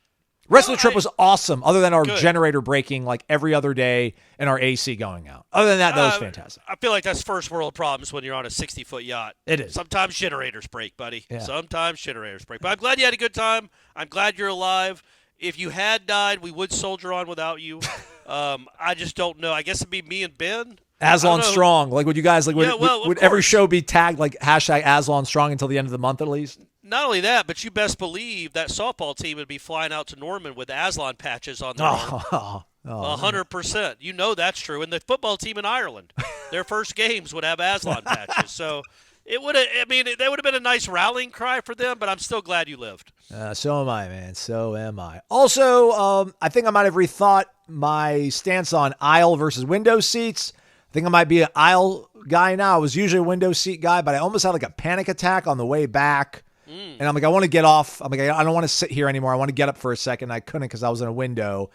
rest of the trip was awesome, other than our generator breaking like every other day and our AC going out. Other than that, that was fantastic. I feel like that's first world problems when you're on a 60-foot yacht. It is. Sometimes generators break, buddy. Yeah. Sometimes generators break. But I'm glad you had a good time. I'm glad you're alive. If you had died, we would soldier on without you. I just don't know. I guess it'd be me and Ben. Aslan Strong. Like, would you guys, like, would every course. show be tagged, like, hashtag Aslan Strong until the end of the month at least? Not only that, but you best believe that softball team would be flying out to Norman with Aslan patches on their arm. 100%. You know that's true. And the football team in Ireland, their first games would have Aslan patches. So it would have, that would have been a nice rallying cry for them, but I'm still glad you lived. So am I, man. So am I. Also, I think I might have rethought my stance on aisle versus window seats. I think I might be an aisle guy now. I was usually a window seat guy, but I almost had like a panic attack on the way back. And I'm like, I want to get off. I'm like, I don't want to sit here anymore. I want to get up for a second. I couldn't because I was in a window.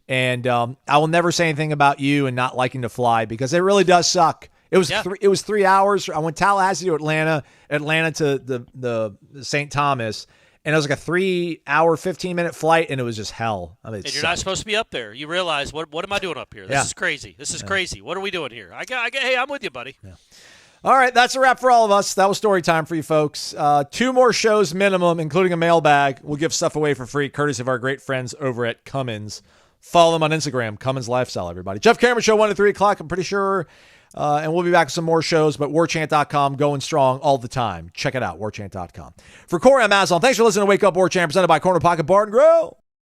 And I will never say anything about you and not liking to fly because it really does suck. It was 3 hours. I went Tallahassee to Atlanta to the St. Thomas. And it was like a 3 hour, 15-minute flight, and it was just hell. I mean, and you're not supposed to be up there. You realize, what am I doing up here? This is crazy. This is crazy. What are we doing here? Hey, I'm with you, buddy. Yeah. All right, that's a wrap for all of us. That was story time for you folks. 2 more shows minimum, including a mailbag. We'll give stuff away for free, courtesy of our great friends over at Cummins. Follow them on Instagram, Cummins Lifestyle, everybody. Jeff Cameron Show, 1 to 3 o'clock, I'm pretty sure. And we'll be back with some more shows, but warchant.com going strong all the time. Check it out, warchant.com. For Corey, I'm Aslan. Thanks for listening to Wake Up Warchant, presented by Corner Pocket Bar and Grill.